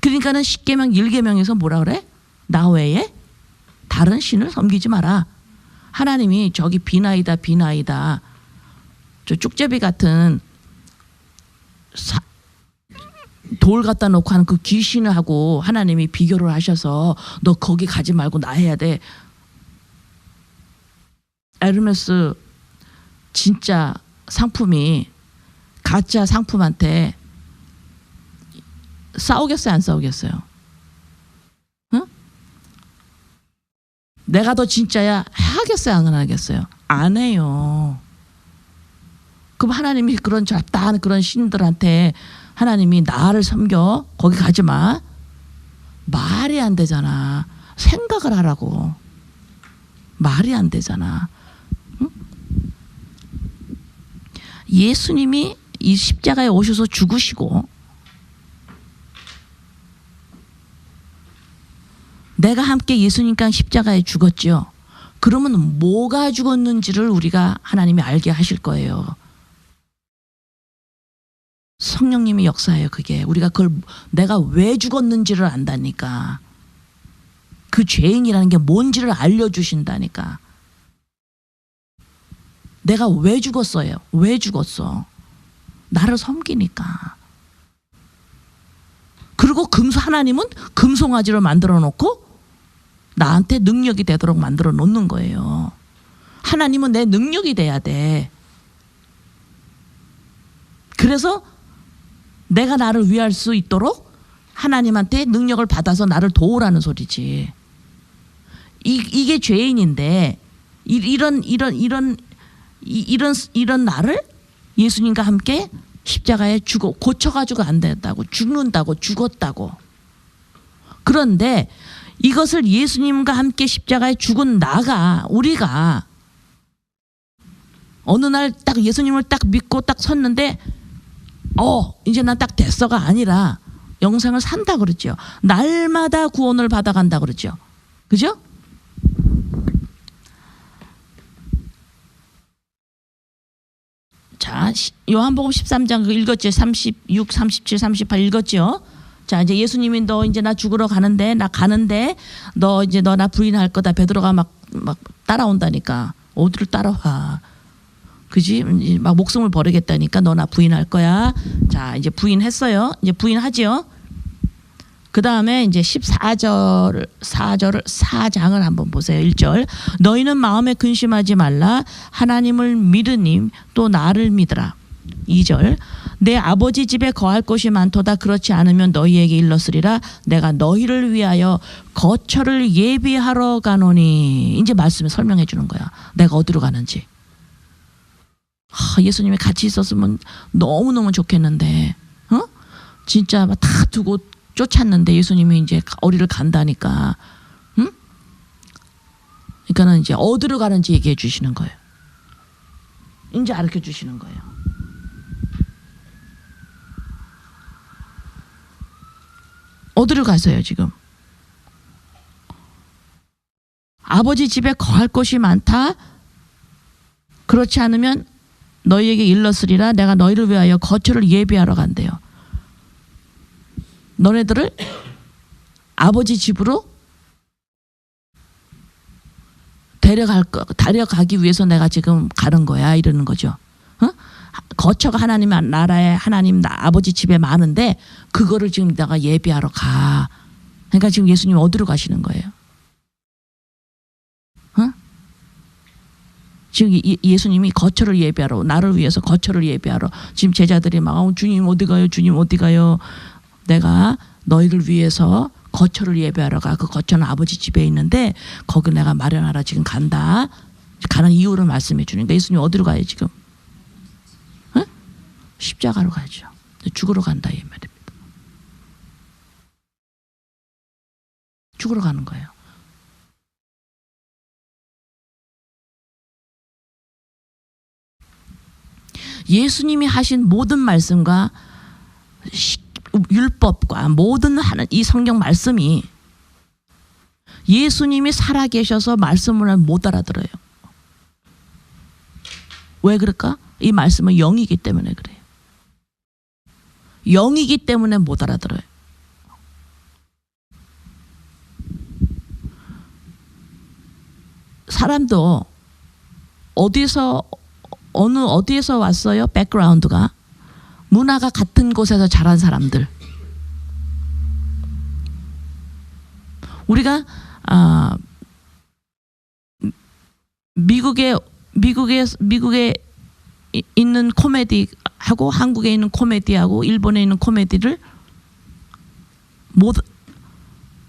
그러니까는 십계명 1계명에서 뭐라 그래? 나 외에 다른 신을 섬기지 마라. 하나님이 저기 비나이다 저 쭉제비 같은 돌 갖다 놓고 하는 그 귀신하고 하나님이 비교를 하셔서 너 거기 가지 말고 나 해야 돼. 에르메스 진짜 상품이 가짜 상품한테 싸우겠어요, 안 싸우겠어요? 응? 내가 더 진짜야 하겠어요, 안 하겠어요? 안 해요. 그럼 하나님이 그런 잡다한 그런 신들한테 하나님이 나를 섬겨 거기 가지 마. 말이 안 되잖아. 생각을 하라고. 말이 안 되잖아. 응? 예수님이 이 십자가에 오셔서 죽으시고 내가 함께 예수님과 십자가에 죽었죠. 그러면 뭐가 죽었는지를 우리가 하나님이 알게 하실 거예요. 성령님의 역사예요. 그게 우리가 그걸 내가 왜 죽었는지를 안다니까. 그 죄인이라는 게 뭔지를 알려주신다니까. 내가 왜 죽었어요? 왜 죽었어? 나를 섬기니까. 그리고 하나님은 금송아지를 만들어 놓고 나한테 능력이 되도록 만들어 놓는 거예요. 하나님은 내 능력이 돼야 돼. 그래서 내가 나를 위할 수 있도록 하나님한테 능력을 받아서 나를 도우라는 소리지. 이게 죄인인데 이런 나를 예수님과 함께 십자가에 고쳐가지고 안 된다고, 죽는다고, 죽었다고. 그런데 이것을 예수님과 함께 십자가에 죽은 우리가 어느 날 딱 예수님을 딱 믿고 딱 섰는데 이제 난 딱 됐어가 아니라 영생을 산다 그러죠. 날마다 구원을 받아간다 그러죠. 그죠? 자, 요한복음 13장 읽었죠. 36, 37, 38 읽었죠. 자, 이제 예수님이 너 이제 나 죽으러 가는데 너 이제 너 나 부인할 거다. 베드로가 막 따라온다니까. 어디를 따라와. 그지? 막 목숨을 버리겠다니까 너 나 부인할 거야. 자, 이제 부인했어요. 이제 부인하지요. 그 다음에 이제 4장을 한번 보세요. 1절. 너희는 마음에 근심하지 말라. 하나님을 믿으니 또 나를 믿으라. 2절. 내 아버지 집에 거할 곳이 많도다. 그렇지 않으면 너희에게 일렀으리라. 내가 너희를 위하여 거처를 예비하러 가노니. 이제 말씀을 설명해 주는 거야. 내가 어디로 가는지. 예수님이 같이 있었으면 너무너무 좋겠는데 진짜 다 두고 쫓았는데 예수님이 이제 어디를 간다니까. 응? 그러니까는 이제 어디로 가는지 얘기해 주시는 거예요. 이제 가르쳐 주시는 거예요. 어디로 가세요 지금? 아버지 집에 거할 곳이 많다. 그렇지 않으면 너희에게 일렀으리라. 내가 너희를 위하여 거처를 예비하러 간대요. 너네들을 아버지 집으로 데려가기 위해서 내가 지금 가는 거야 이러는 거죠. 어? 거처가 하나님 나라에 하나님 아버지 집에 많은데 그거를 지금 내가 예비하러 가. 그러니까 지금 예수님 어디로 가시는 거예요? 어? 지금 예수님이 거처를 예비하러, 나를 위해서 거처를 예비하러 지금 제자들이 막 주님 어디 가요? 주님 어디 가요? 내가 너희를 위해서 거처를 예배하러 가. 그 거처는 아버지 집에 있는데 거기 내가 마련하러 지금 간다. 가는 이유를 말씀해 주니까 예수님 어디로 가요 지금? 어? 십자가로 가야죠. 죽으러 간다 이 말입니다. 죽으러 가는 거예요. 예수님이 하신 모든 말씀과 율법과 모든 이 성경 말씀이 예수님이 살아계셔서 말씀을 못 알아들어요. 왜 그럴까? 이 말씀은 영이기 때문에 그래요. 영이기 때문에 못 알아들어요. 사람도 어디에서 왔어요? 백그라운드가 문화가 같은 곳에서 자란 사람들. 우리가 미국에 있는 코미디하고 한국에 있는 코미디하고 일본에 있는 코미디를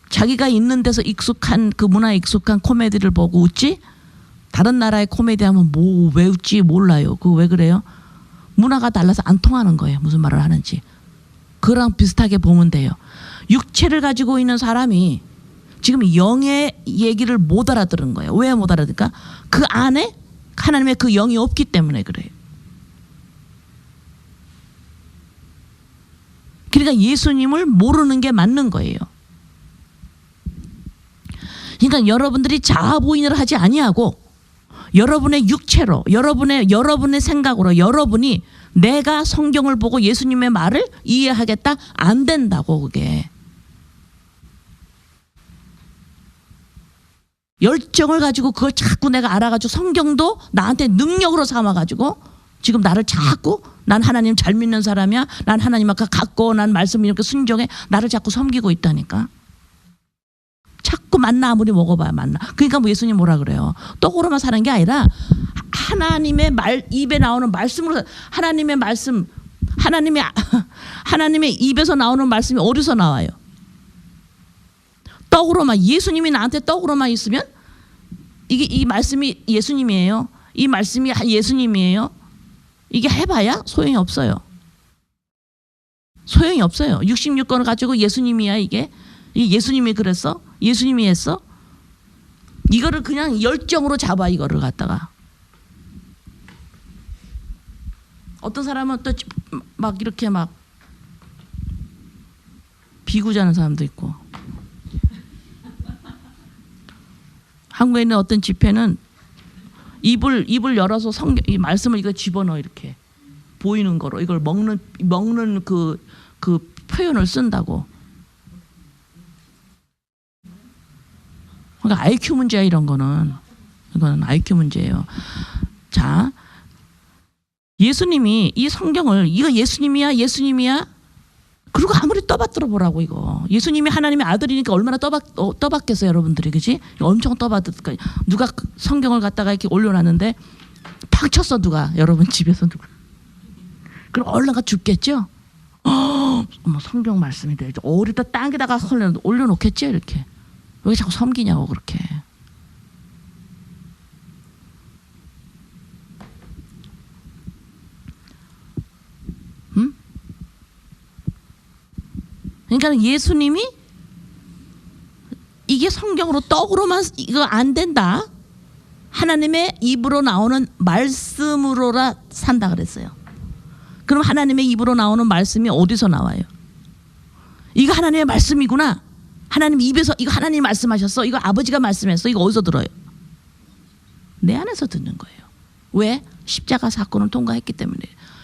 자기가 있는 데서 익숙한 그 문화에 익숙한 코미디를 보고 웃지 다른 나라의 코미디 하면 왜 웃지 몰라요. 그거 왜 그래요? 문화가 달라서 안 통하는 거예요. 무슨 말을 하는지. 그랑 비슷하게 보면 돼요. 육체를 가지고 있는 사람이 지금 영의 얘기를 못 알아들은 거예요. 왜 못 알아들을까? 그 안에 하나님의 그 영이 없기 때문에 그래요. 그러니까 예수님을 모르는 게 맞는 거예요. 그러니까 여러분들이 자아부인을 하지 아니하고 여러분의 육체로 여러분의 생각으로 여러분이 내가 성경을 보고 예수님의 말을 이해하겠다 안 된다고. 그게 열정을 가지고 그걸 자꾸 내가 알아가지고 성경도 나한테 능력으로 삼아가지고 지금 나를 자꾸 난 하나님 잘 믿는 사람이야, 난 하나님 아까 갖고 난 말씀 이렇게 순종해, 나를 자꾸 섬기고 있다니까. 자꾸 만나 아무리 먹어봐야 만나. 그러니까 뭐 예수님 뭐라 그래요? 떡으로만 사는 게 아니라 하나님의 입에 나오는 말씀으로. 하나님의 말씀, 하나님의 입에서 나오는 말씀이 어디서 나와요? 떡으로만. 예수님이 나한테 떡으로만 있으면 이 말씀이 예수님이에요. 이 말씀이 예수님이에요. 이게 해봐야 소용이 없어요. 소용이 없어요. 66권을 가지고 예수님이야 이게. 예수님이 그랬어? 예수님이 했어? 이거를 그냥 열정으로 잡아. 이거를 갖다가 어떤 사람은 또 막 이렇게 막 비구자는 사람도 있고. 한국에 있는 어떤 집회는 입을 열어서 이 말씀을 이거 집어넣어 이렇게 보이는 거로 이걸 먹는 그 표현을 쓴다고. 그러니까 IQ 문제야 이런 거는. 이거는 IQ 문제예요. 자, 예수님이 이 성경을 이거 예수님이야. 그리고 아무리 떠받들어 보라고 이거. 예수님이 하나님의 아들이니까 얼마나 떠받겠어요 여러분들이, 그지? 엄청 떠받을까. 누가 성경을 갖다가 이렇게 올려놨는데 팍 쳤어 누가. 여러분 집에서 누가. 그럼 얼른가 죽겠죠? 어머 성경 말씀이 돼. 어디다 땅에다가 올려놓겠죠 이렇게. 왜 자꾸 섬기냐고 그렇게. 응? 그러니까 예수님이 이게 성경으로 떡으로만 이거 안 된다. 하나님의 입으로 나오는 말씀으로라 산다 그랬어요. 그럼 하나님의 입으로 나오는 말씀이 어디서 나와요? 이거 하나님의 말씀이구나. 하나님 입에서 이거 하나님 말씀하셨어. 이거 아버지가 말씀했어. 이거 어디서 들어요? 내 안에서 듣는 거예요. 왜? 십자가 사건을 통과했기 때문에.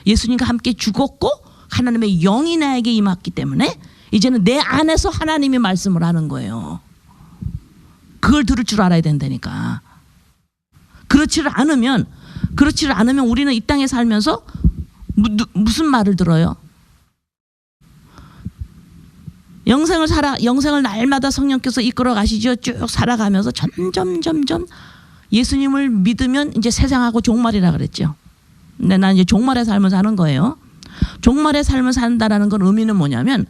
예수님과 함께 죽었고 하나님의 영이 나에게 임했기 때문에 이제는 내 안에서 하나님이 말씀을 하는 거예요. 그걸 들을 줄 알아야 된다니까. 그렇지를 않으면 우리는 이 땅에 살면서 무슨 말을 들어요? 영생을 날마다 성령께서 이끌어 가시죠. 쭉 살아가면서 점점 예수님을 믿으면 이제 세상하고 종말이라 그랬죠. 근데 난 이제 종말의 삶을 사는 거예요. 종말의 삶을 산다라는 건 의미는 뭐냐면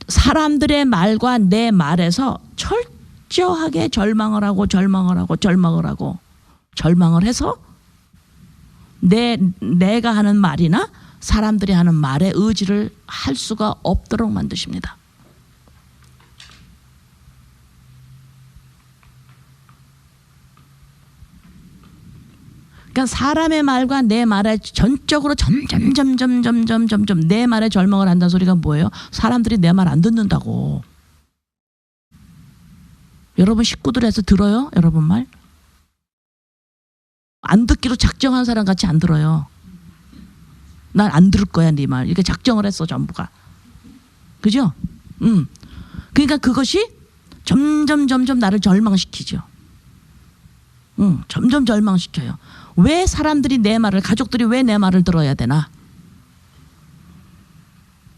사람들의 말과 내 말에서 철저하게 절망을 해서 내가 하는 말이나 사람들이 하는 말에 의지를 할 수가 없도록 만드십니다. 그러니까 사람의 말과 내 말에 전적으로 점점 내 말에 절망을 한다는 소리가 뭐예요? 사람들이 내 말 안 듣는다고. 여러분 식구들에서 들어요? 여러분 말? 안 듣기로 작정한 사람 같이 안 들어요. 난 안 들을 거야 네 말. 이렇게 작정을 했어 전부가. 그죠? 그러니까 그것이 점점 나를 절망시키죠. 점점 절망시켜요. 왜 사람들이 내 말을, 가족들이 왜 내 말을 들어야 되나?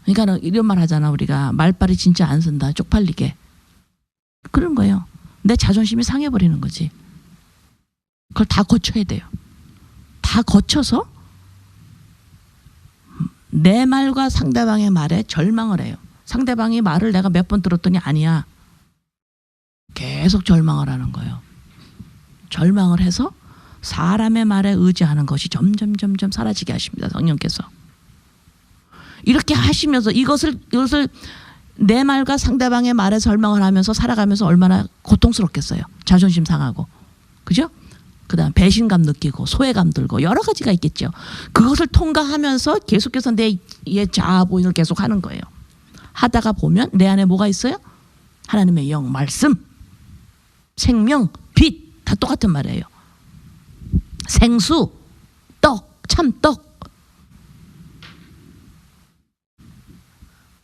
그러니까 이런 말 하잖아 우리가. 말빨이 진짜 안 쓴다. 쪽팔리게. 그런 거예요. 내 자존심이 상해버리는 거지. 그걸 다 거쳐야 돼요. 다 거쳐서 내 말과 상대방의 말에 절망을 해요. 상대방이 말을 내가 몇 번 들었더니 아니야. 계속 절망을 하는 거예요. 절망을 해서 사람의 말에 의지하는 것이 점점 사라지게 하십니다. 성령께서. 이렇게 하시면서 이것을 내 말과 상대방의 말에 절망을 하면서 살아가면서 얼마나 고통스럽겠어요. 자존심 상하고. 그죠? 그 다음 배신감 느끼고 소외감 들고 여러 가지가 있겠죠. 그것을 통과하면서 계속해서 내 자아 보인을 계속 하는 거예요. 하다가 보면 내 안에 뭐가 있어요? 하나님의 영, 말씀, 생명, 빛 다 똑같은 말이에요. 생수, 떡, 참떡.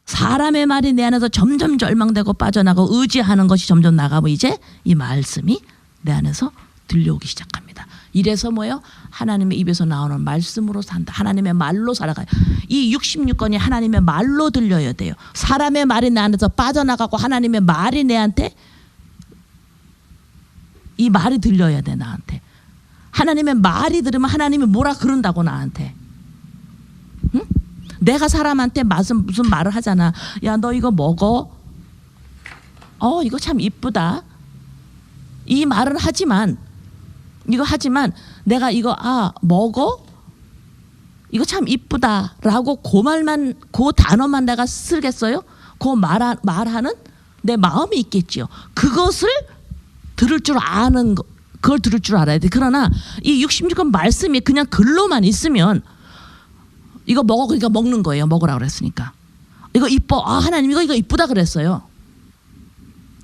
사람의 말이 내 안에서 점점 절망되고 빠져나가고 의지하는 것이 점점 나가고 이제 이 말씀이 내 안에서 들려오기 시작합니다. 이래서 뭐예요? 하나님의 입에서 나오는 말씀으로 산다. 하나님의 말로 살아가요. 이 66권이 하나님의 말로 들려야 돼요. 사람의 말이 내 안에서 빠져나가고 하나님의 말이 내한테 이 말이 들려야 돼. 나한테. 하나님의 말이 들으면 하나님이 뭐라 그런다고 나한테. 응? 내가 사람한테 무슨 말을 하잖아. 야, 너 이거 먹어. 이거 참 이쁘다. 이 말을 하지만 내가 이거 먹어? 이거 참 이쁘다라고 그 단어만 내가 쓰겠어요? 그 말하는 내 마음이 있겠지요. 그것을 들을 줄 아는 거, 그걸 들을 줄 알아야 돼. 그러나 이 66권 말씀이 그냥 글로만 있으면 이거 먹어 그러니까 먹는 거예요. 먹으라고 그랬으니까. 이거 이뻐. 하나님 이거 이쁘다 그랬어요.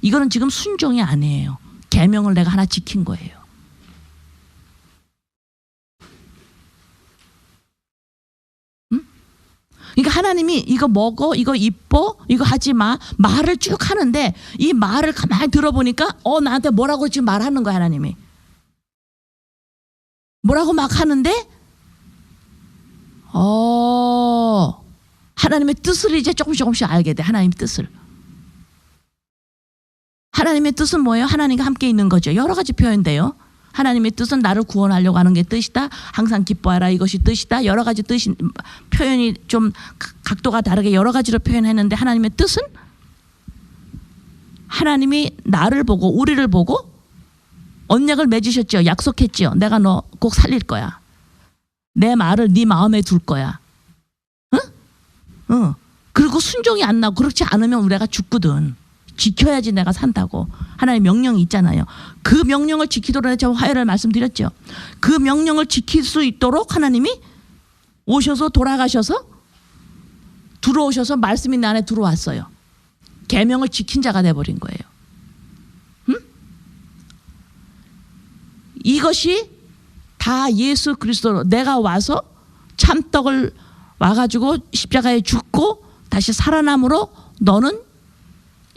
이거는 지금 순종이 아니에요. 계명을 내가 하나 지킨 거예요. 그러니까 하나님이 이거 먹어, 이거 이뻐, 이거 하지 마 말을 쭉 하는데 이 말을 가만히 들어보니까 나한테 뭐라고 지금 말하는 거야. 하나님이 뭐라고 막 하는데 하나님의 뜻을 이제 조금씩 알게 돼. 하나님의 뜻을. 하나님의 뜻은 뭐예요? 하나님과 함께 있는 거죠. 여러 가지 표현돼요. 하나님의 뜻은 나를 구원하려고 하는 게 뜻이다. 항상 기뻐하라 이것이 뜻이다. 여러 가지 뜻이 표현이 좀 각도가 다르게 여러 가지로 표현했는데 하나님의 뜻은 하나님이 나를 보고 우리를 보고 언약을 맺으셨죠. 약속했죠. 내가 너 꼭 살릴 거야. 내 말을 네 마음에 둘 거야. 응? 그리고 순종이 안 나고 그렇지 않으면 우리가 죽거든. 지켜야지 내가 산다고. 하나님의 명령이 있잖아요. 그 명령을 지키도록 제가 화요일에 말씀드렸죠. 그 명령을 지킬 수 있도록 하나님이 오셔서 돌아가셔서 들어오셔서 말씀이 내 안에 들어왔어요. 계명을 지킨 자가 돼버린 거예요. 응? 이것이 다 예수 그리스도로 내가 와서 참떡을 와가지고 십자가에 죽고 다시 살아남으로 너는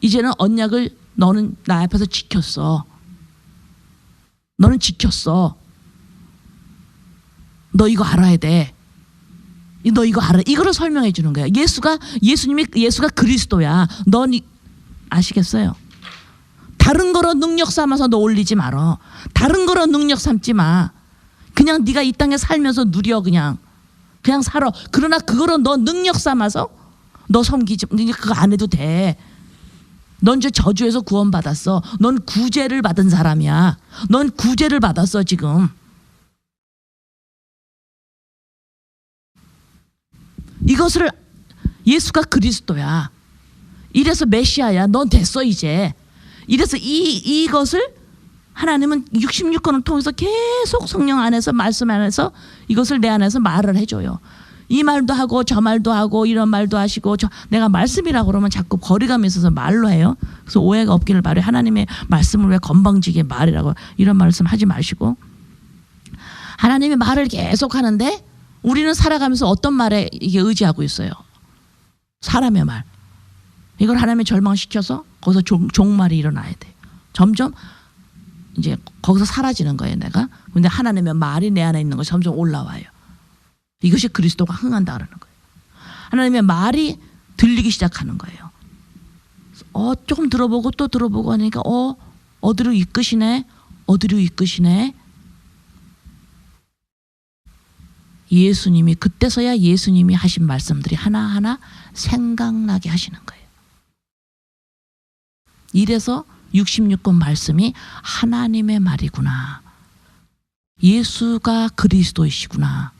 이제는 언약을 너는 나 앞에서 지켰어. 너는 지켰어. 너 이거 알아야 돼. 너 이거 알아. 이거를 설명해 주는 거야. 예수가 그리스도야. 넌 아시겠어요? 다른 거로 능력 삼아서 너 올리지 말어. 다른 거로 능력 삼지 마. 그냥 네가 이 땅에 살면서 누려. 그냥 살아. 그러나 그거로 너 능력 삼아서 너 섬기지. 그거 안 해도 돼. 넌 이제 저주에서 구원받았어. 넌 구제를 받은 사람이야. 넌 구제를 받았어 지금. 이것을 예수가 그리스도야. 이래서 메시아야. 넌 됐어 이제. 이래서 이것을 하나님은 66권을 통해서 계속 성령 안에서 말씀 안에서 이것을 내 안에서 말을 해줘요. 이 말도 하고 저 말도 하고 이런 말도 하시고 내가 말씀이라고 그러면 자꾸 거리감이 있어서 말로 해요. 그래서 오해가 없기를 바래. 하나님의 말씀을 왜 건방지게 말이라고 이런 말씀 하지 마시고 하나님의 말을 계속 하는데 우리는 살아가면서 어떤 말에 이게 의지하고 있어요? 사람의 말. 이걸 하나님이 절망시켜서 거기서 종말이 일어나야 돼. 점점 이제 거기서 사라지는 거예요 내가. 근데 하나님의 말이 내 안에 있는 거 점점 올라와요. 이것이 그리스도가 흥한다 그러는 거예요. 하나님의 말이 들리기 시작하는 거예요. 조금 들어보고 또 들어보고 하니까 어디로 이끄시네. 어디로 이끄시네. 예수님이 그때서야 예수님이 하신 말씀들이 하나하나 생각나게 하시는 거예요. 이래서 66권 말씀이 하나님의 말이구나. 예수가 그리스도이시구나.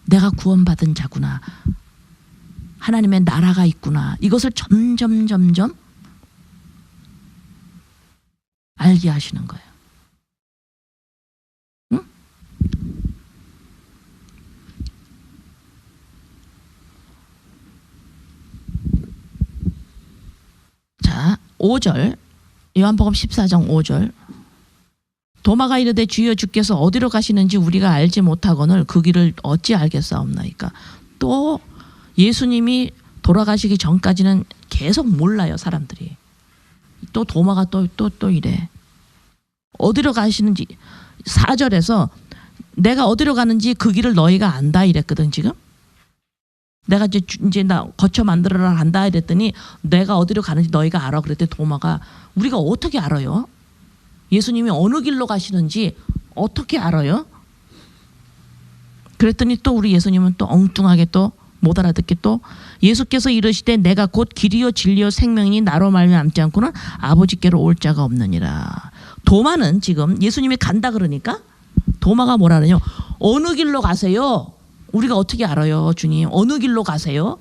내가 구원받은 자구나. 하나님의 나라가 있구나. 이것을 점점 알게 하시는 거예요. 응? 자, 5절 요한복음 14장 5절 도마가 이르되 주여 주께서 어디로 가시는지 우리가 알지 못하거늘 그 길을 어찌 알겠사옵나이까. 또 예수님이 돌아가시기 전까지는 계속 몰라요 사람들이. 또 도마가 또 이래. 어디로 가시는지 4절에서 내가 어디로 가는지 그 길을 너희가 안다 이랬거든 지금. 내가 이제 나 거쳐 만들어라 한다 이랬더니 내가 어디로 가는지 너희가 알아 그랬더니 도마가 우리가 어떻게 알아요? 예수님이 어느 길로 가시는지 어떻게 알아요? 그랬더니 또 우리 예수님은 또 엉뚱하게 또 못 알아듣게 또 예수께서 이르시되 내가 곧 길이요 진리요 생명이니 나로 말미암지 않고는 아버지께로 올 자가 없느니라. 도마는 지금 예수님이 간다 그러니까 도마가 뭐라느냐. 어느 길로 가세요? 우리가 어떻게 알아요 주님? 어느 길로 가세요?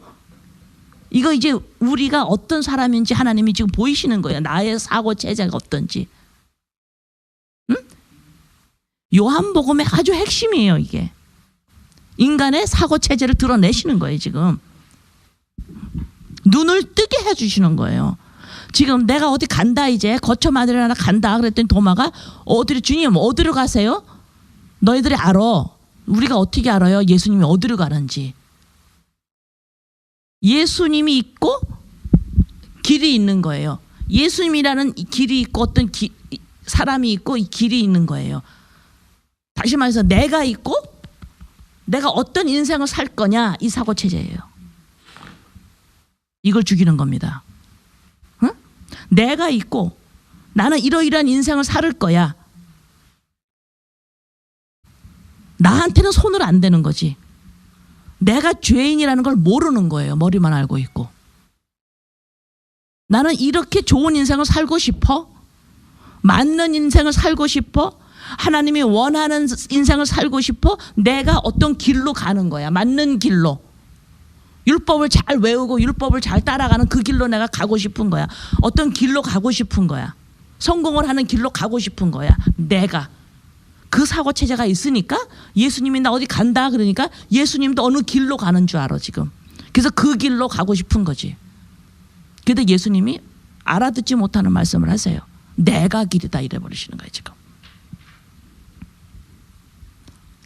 이거 이제 우리가 어떤 사람인지 하나님이 지금 보이시는 거예요. 나의 사고 체제가 어떤지. 응? 요한복음의 아주 핵심이에요 이게. 인간의 사고 체제를 드러내시는 거예요 지금. 눈을 뜨게 해주시는 거예요. 지금 내가 어디 간다 이제 거쳐 만들어나 간다 그랬더니 도마가 주님 어디로 가세요? 너희들이 알아. 우리가 어떻게 알아요? 예수님이 어디로 가는지. 예수님이 있고 길이 있는 거예요. 예수님이라는 길이 있고 어떤 사람이 있고 이 길이 있는 거예요. 다시 말해서 내가 있고 내가 어떤 인생을 살 거냐 이 사고 체제예요. 이걸 죽이는 겁니다. 응? 내가 있고 나는 이러이러한 인생을 살 거야. 나한테는 손을 안 대는 거지. 내가 죄인이라는 걸 모르는 거예요. 머리만 알고 있고. 나는 이렇게 좋은 인생을 살고 싶어. 맞는 인생을 살고 싶어. 하나님이 원하는 인생을 살고 싶어. 내가 어떤 길로 가는 거야. 맞는 길로. 율법을 잘 외우고 율법을 잘 따라가는 그 길로 내가 가고 싶은 거야. 어떤 길로 가고 싶은 거야. 성공을 하는 길로 가고 싶은 거야. 내가. 그 사고 체제가 있으니까 예수님이 나 어디 간다 그러니까 예수님도 어느 길로 가는 줄 알아 지금. 그래서 그 길로 가고 싶은 거지. 근데 예수님이 알아듣지 못하는 말씀을 하세요. 내가 길이다 이래 버리시는 거예요 지금.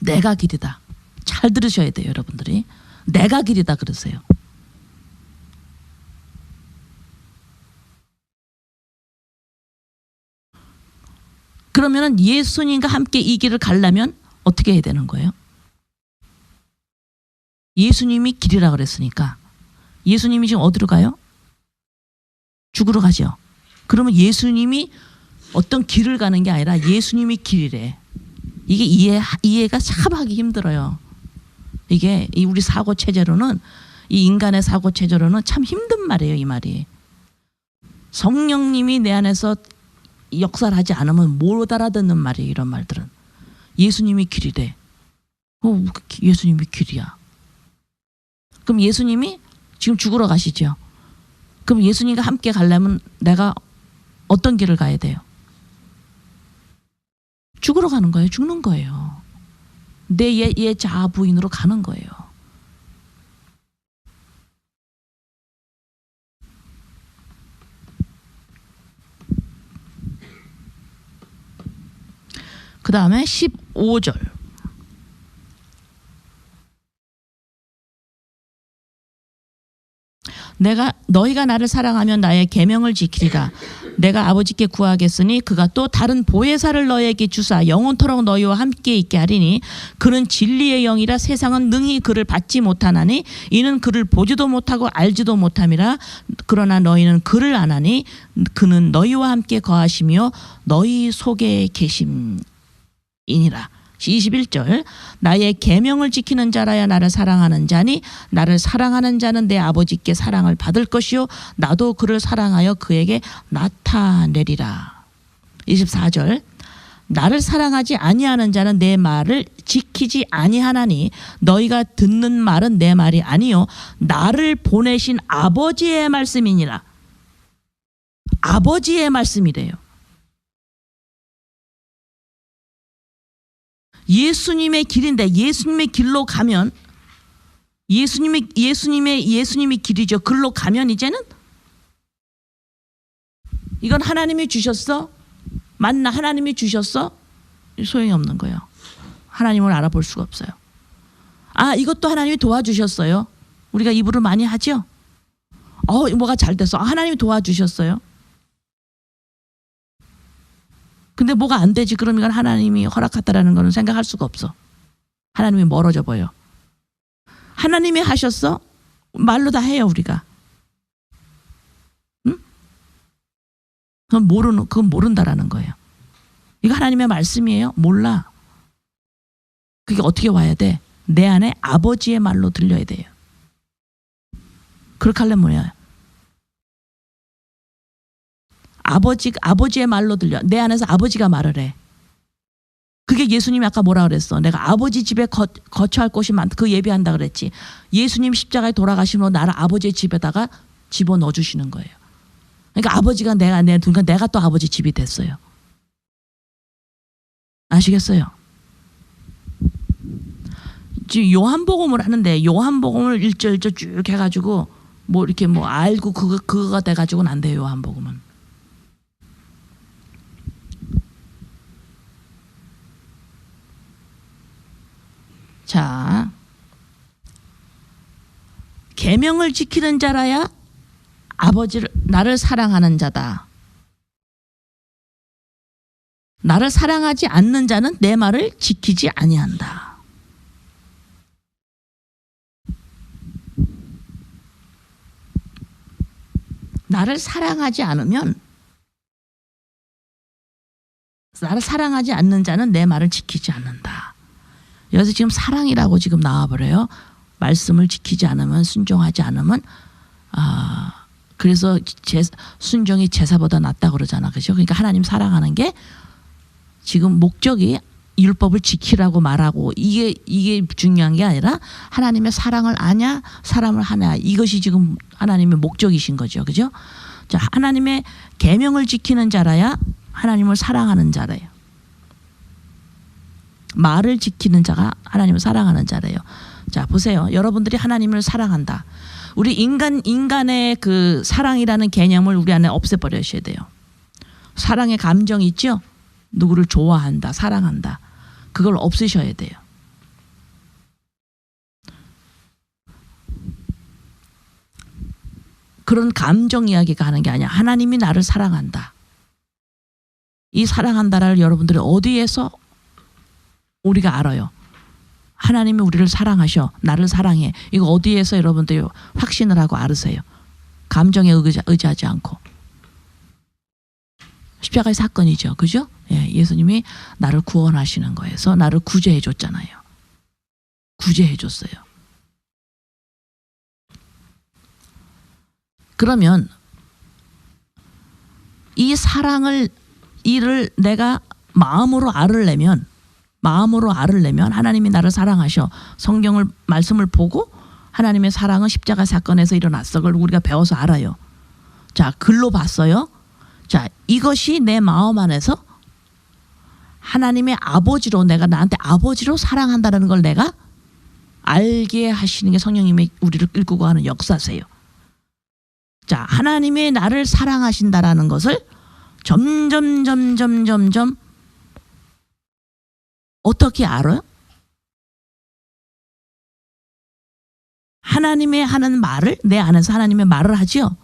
내가 길이다. 잘 들으셔야 돼요 여러분들이. 내가 길이다 그러세요. 그러면은 예수님과 함께 이 길을 가려면 어떻게 해야 되는 거예요? 예수님이 길이라 그랬으니까 예수님이 지금 어디로 가요? 죽으러 가죠. 그러면 예수님이 어떤 길을 가는 게 아니라 예수님이 길이래. 이게 이해가 참 하기 힘들어요. 이게 우리 사고 체제로는, 이 인간의 사고 체제로는 참 힘든 말이에요. 이 말이. 성령님이 내 안에서 역사를 하지 않으면 못 알아듣는 말이에요. 이런 말들은. 예수님이 길이래. 예수님이 길이야. 그럼 예수님이 지금 죽으러 가시죠. 그럼 예수님과 함께 가려면 내가 어떤 길을 가야 돼요? 죽으러 가는 거예요. 죽는 거예요. 내 자아 부인으로 가는 거예요. 그 다음에 15절. 너희가 나를 사랑하면 나의 계명을 지키리라. 내가 아버지께 구하겠으니 그가 또 다른 보혜사를 너희에게 주사 영원토록 너희와 함께 있게 하리니 그는 진리의 영이라 세상은 능히 그를 받지 못하나니 이는 그를 보지도 못하고 알지도 못함이라. 그러나 너희는 그를 아나니 그는 너희와 함께 거하시며 너희 속에 계심이니라. 21절. 나의 계명을 지키는 자라야 나를 사랑하는 자니 나를 사랑하는 자는 내 아버지께 사랑을 받을 것이요 나도 그를 사랑하여 그에게 나타내리라. 24절. 나를 사랑하지 아니하는 자는 내 말을 지키지 아니하나니 너희가 듣는 말은 내 말이 아니요 나를 보내신 아버지의 말씀이니라. 아버지의 말씀이래요. 예수님의 길인데 예수님의 길로 가면 예수님이 길이죠. 글로 가면 이제는 이건 하나님이 주셨어? 맞나? 하나님이 주셨어? 소용이 없는 거예요. 하나님을 알아볼 수가 없어요. 아, 이것도 하나님이 도와주셨어요. 우리가 이불을 많이 하죠? 뭐가 잘 됐어. 하나님이 도와주셨어요. 근데 뭐가 안 되지? 그럼 이건 하나님이 허락했다라는 거는 생각할 수가 없어. 하나님이 멀어져 보여. 하나님이 하셨어? 말로 다 해요, 우리가. 응? 그건 모른다라는 거예요. 이거 하나님의 말씀이에요? 몰라. 그게 어떻게 와야 돼? 내 안에 아버지의 말로 들려야 돼요. 그렇게 하려면 뭐야? 아버지의 말로 들려. 내 안에서 아버지가 말을 해. 그게 예수님이 아까 뭐라 그랬어? 내가 아버지 집에 거처할 곳이 많다. 그 예비한다 그랬지. 예수님 십자가에 돌아가시면 나를 아버지의 집에다가 집어넣어 주시는 거예요. 그러니까 아버지가 내가 또 아버지 집이 됐어요. 아시겠어요? 지금 요한복음을 하는데 요한복음을 1절 쭉 해가지고 이렇게 알고 그거가 돼가지고는 안 돼요. 요한복음은. 자, 계명을 지키는 자라야 나를 사랑하는 자다. 나를 사랑하지 않는 자는 내 말을 지키지 아니한다. 나를 사랑하지 않으면, 나를 사랑하지 않는 자는 내 말을 지키지 않는다. 여기서 지금 사랑이라고 지금 나와버려요. 말씀을 지키지 않으면, 순종하지 않으면, 그래서 순종이 제사보다 낫다 그러잖아. 그죠? 그러니까 하나님 사랑하는 게 지금 목적이 율법을 지키라고 말하고 이게 중요한 게 아니라 하나님의 사랑을 아냐, 사람을 하냐, 이것이 지금 하나님의 목적이신 거죠. 그죠? 자, 하나님의 계명을 지키는 자라야 하나님을 사랑하는 자래요. 말을 지키는 자가 하나님을 사랑하는 자래요. 자, 보세요. 여러분들이 하나님을 사랑한다. 우리 인간의 그 사랑이라는 개념을 우리 안에 없애버리셔야 돼요. 사랑의 감정이 있죠? 누구를 좋아한다, 사랑한다. 그걸 없애셔야 돼요. 그런 감정 이야기가 하는 게 아니야. 하나님이 나를 사랑한다. 이 사랑한다를 여러분들이 어디에서 우리가 알아요? 하나님이 우리를 사랑하셔. 나를 사랑해. 이거 어디에서 여러분들 확신을 하고 알으세요. 감정에 의지하지 않고. 십자가의 사건이죠. 그죠? 예, 예수님이 나를 구원하시는 거에서 나를 구제해 줬잖아요. 구제해 줬어요. 그러면 이 사랑을 이를 내가 마음으로 알으려면 하나님이 나를 사랑하셔. 성경을 말씀을 보고 하나님의 사랑은 십자가 사건에서 일어났어. 그걸 우리가 배워서 알아요. 자, 글로 봤어요. 자, 이것이 내 마음 안에서 하나님의 아버지로, 내가 나한테 아버지로 사랑한다는 걸 내가 알게 하시는 게 성령님이 우리를 이끌고 하는 역사세요. 자, 하나님의 나를 사랑하신다라는 것을 점점 어떻게 알아요? 하나님의 하는 말을, 내 안에서 하나님의 말을 하지요.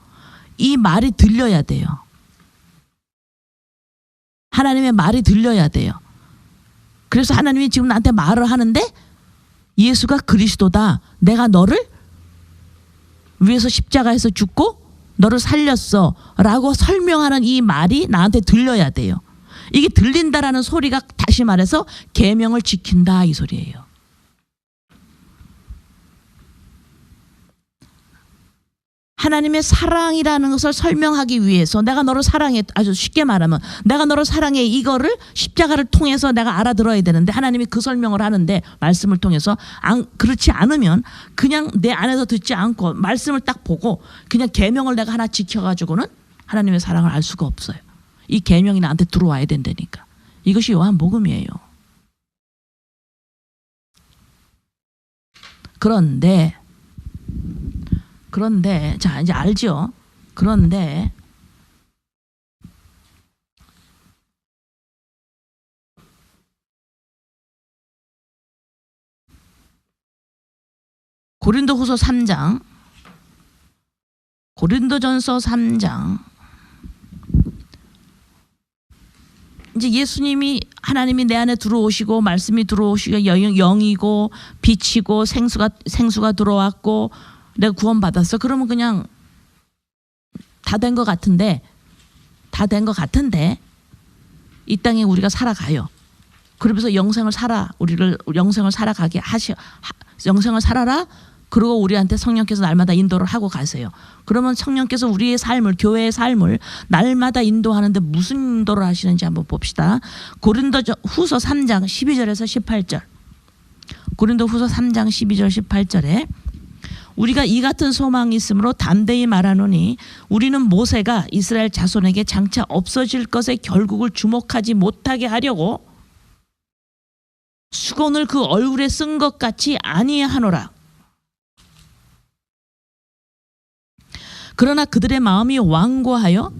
이 말이 들려야 돼요. 하나님의 말이 들려야 돼요. 그래서 하나님이 지금 나한테 말을 하는데 예수가 그리스도다. 내가 너를 위해서 십자가에서 죽고 너를 살렸어 라고 설명하는 이 말이 나한테 들려야 돼요. 이게 들린다라는 소리가 다시 말해서 계명을 지킨다 이 소리예요. 하나님의 사랑이라는 것을 설명하기 위해서 내가 너를 사랑해, 아주 쉽게 말하면 내가 너를 사랑해, 이거를 십자가를 통해서 내가 알아들어야 되는데 하나님이 그 설명을 하는데 말씀을 통해서 그렇지 않으면 그냥 내 안에서 듣지 않고 말씀을 딱 보고 그냥 계명을 내가 하나 지켜가지고는 하나님의 사랑을 알 수가 없어요. 이 계명이 나한테 들어와야 된다니까. 이것이 요한복음이에요. 그런데 자, 이제 알죠? 그런데 고린도전서 3장 이제 예수님이 하나님이 내 안에 들어오시고 말씀이 들어오시고 영이고 빛이고 생수가 들어왔고 내가 구원받았어. 그러면 그냥 다 된 것 같은데 이 땅에 우리가 살아가요. 그러면서 우리를 영생을 살아가게 영생을 살아라. 그리고 우리한테 성령께서 날마다 인도를 하고 가세요. 그러면 성령께서 우리의 삶을, 교회의 삶을 날마다 인도하는데 무슨 인도를 하시는지 한번 봅시다. 고린도후서 3장 12절에서 18절. 고린도후서 3장 12절 18절에 우리가 이 같은 소망이 있으므로 담대히 말하노니 우리는 모세가 이스라엘 자손에게 장차 없어질 것의 결국을 주목하지 못하게 하려고 수건을 그 얼굴에 쓴 것 같이 아니하노라. 그러나 그들의 마음이 완고하여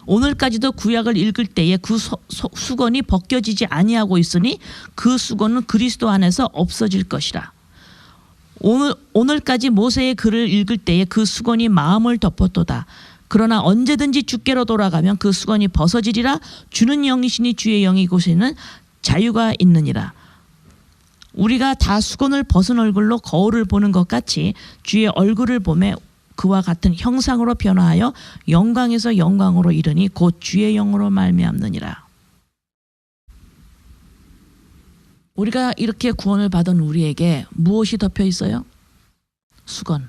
오늘까지도 구약을 읽을 때에 그 수건이 벗겨지지 아니하고 있으니 그 수건은 그리스도 안에서 없어질 것이라. 오늘까지 모세의 글을 읽을 때에 그 수건이 마음을 덮었도다. 그러나 언제든지 주께로 돌아가면 그 수건이 벗어지리라. 주는 영이시니 주의 영이 곳에는 자유가 있느니라. 우리가 다 수건을 벗은 얼굴로 거울을 보는 것 같이 주의 얼굴을 보매 그와 같은 형상으로 변화하여 영광에서 영광으로 이르니 곧 주의 영으로 말미암느니라. 우리가 이렇게 구원을 받은 우리에게 무엇이 덮여 있어요? 수건.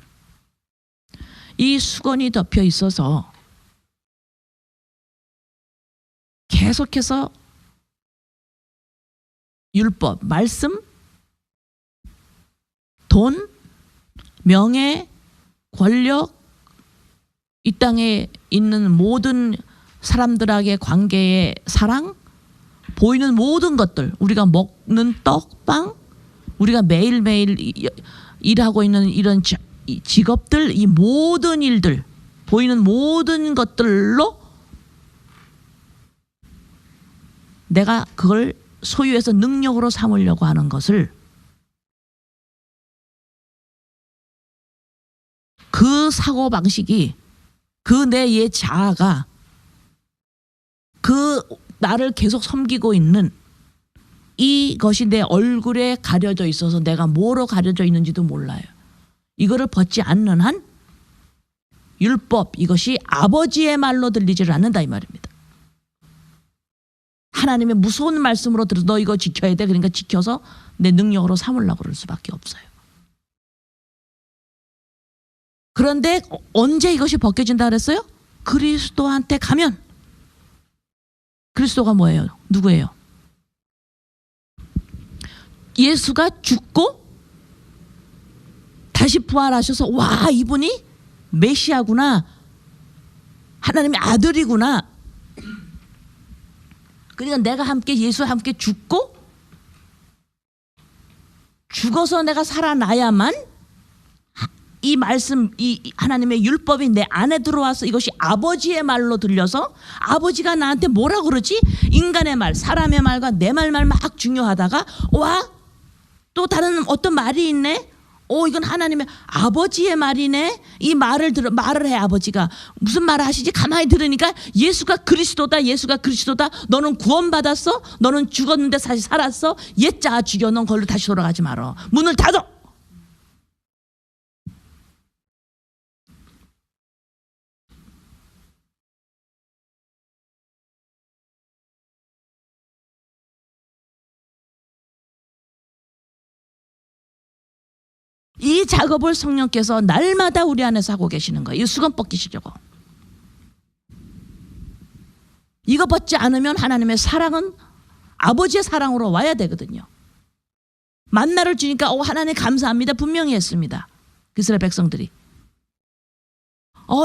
이 수건이 덮여 있어서 계속해서 율법, 말씀, 돈, 명예, 권력, 이 땅에 있는 모든 사람들에게 관계의 사랑, 보이는 모든 것들, 우리가 먹는 떡, 빵, 우리가 매일매일 일하고 있는 이런 직업들, 이 모든 일들, 보이는 모든 것들로 내가 그걸 소유해서 능력으로 삼으려고 하는 것을 그 사고방식이 그 내 옛 자아가 그 나를 계속 섬기고 있는 이것이 내 얼굴에 가려져 있어서 내가 뭐로 가려져 있는지도 몰라요. 이거를 벗지 않는 한 율법, 이것이 아버지의 말로 들리지를 않는다 이 말입니다. 하나님의 무서운 말씀으로 들어서 너 이거 지켜야 돼. 그러니까 지켜서 내 능력으로 삼으려고 그럴 수밖에 없어요. 그런데 언제 이것이 벗겨진다 그랬어요? 그리스도한테 가면. 그리스도가 뭐예요? 누구예요? 예수가 죽고 다시 부활하셔서 와, 이분이 메시아구나, 하나님의 아들이구나. 그러니까 내가 함께 예수와 함께 죽고 죽어서 내가 살아나야만 이 말씀, 이 하나님의 율법이 내 안에 들어와서 이것이 아버지의 말로 들려서 아버지가 나한테 뭐라 그러지? 인간의 말, 사람의 말과 내 말만 막 중요하다가 와, 또 다른 어떤 말이 있네. 이건 하나님의 아버지의 말이네. 이 말을 해. 아버지가 무슨 말을 하시지? 가만히 들으니까 예수가 그리스도다. 예수가 그리스도다. 너는 구원받았어. 너는 죽었는데 다시 살았어. 옛자 죽여. 넌 걸로 다시 돌아가지 말어. 문을 닫어. 이 작업을 성령께서 날마다 우리 안에서 하고 계시는 거예요. 이 수건 벗기시려고. 이거 벗지 않으면 하나님의 사랑은 아버지의 사랑으로 와야 되거든요. 만나를 주니까 하나님 감사합니다. 분명히 했습니다. 이스라엘 백성들이.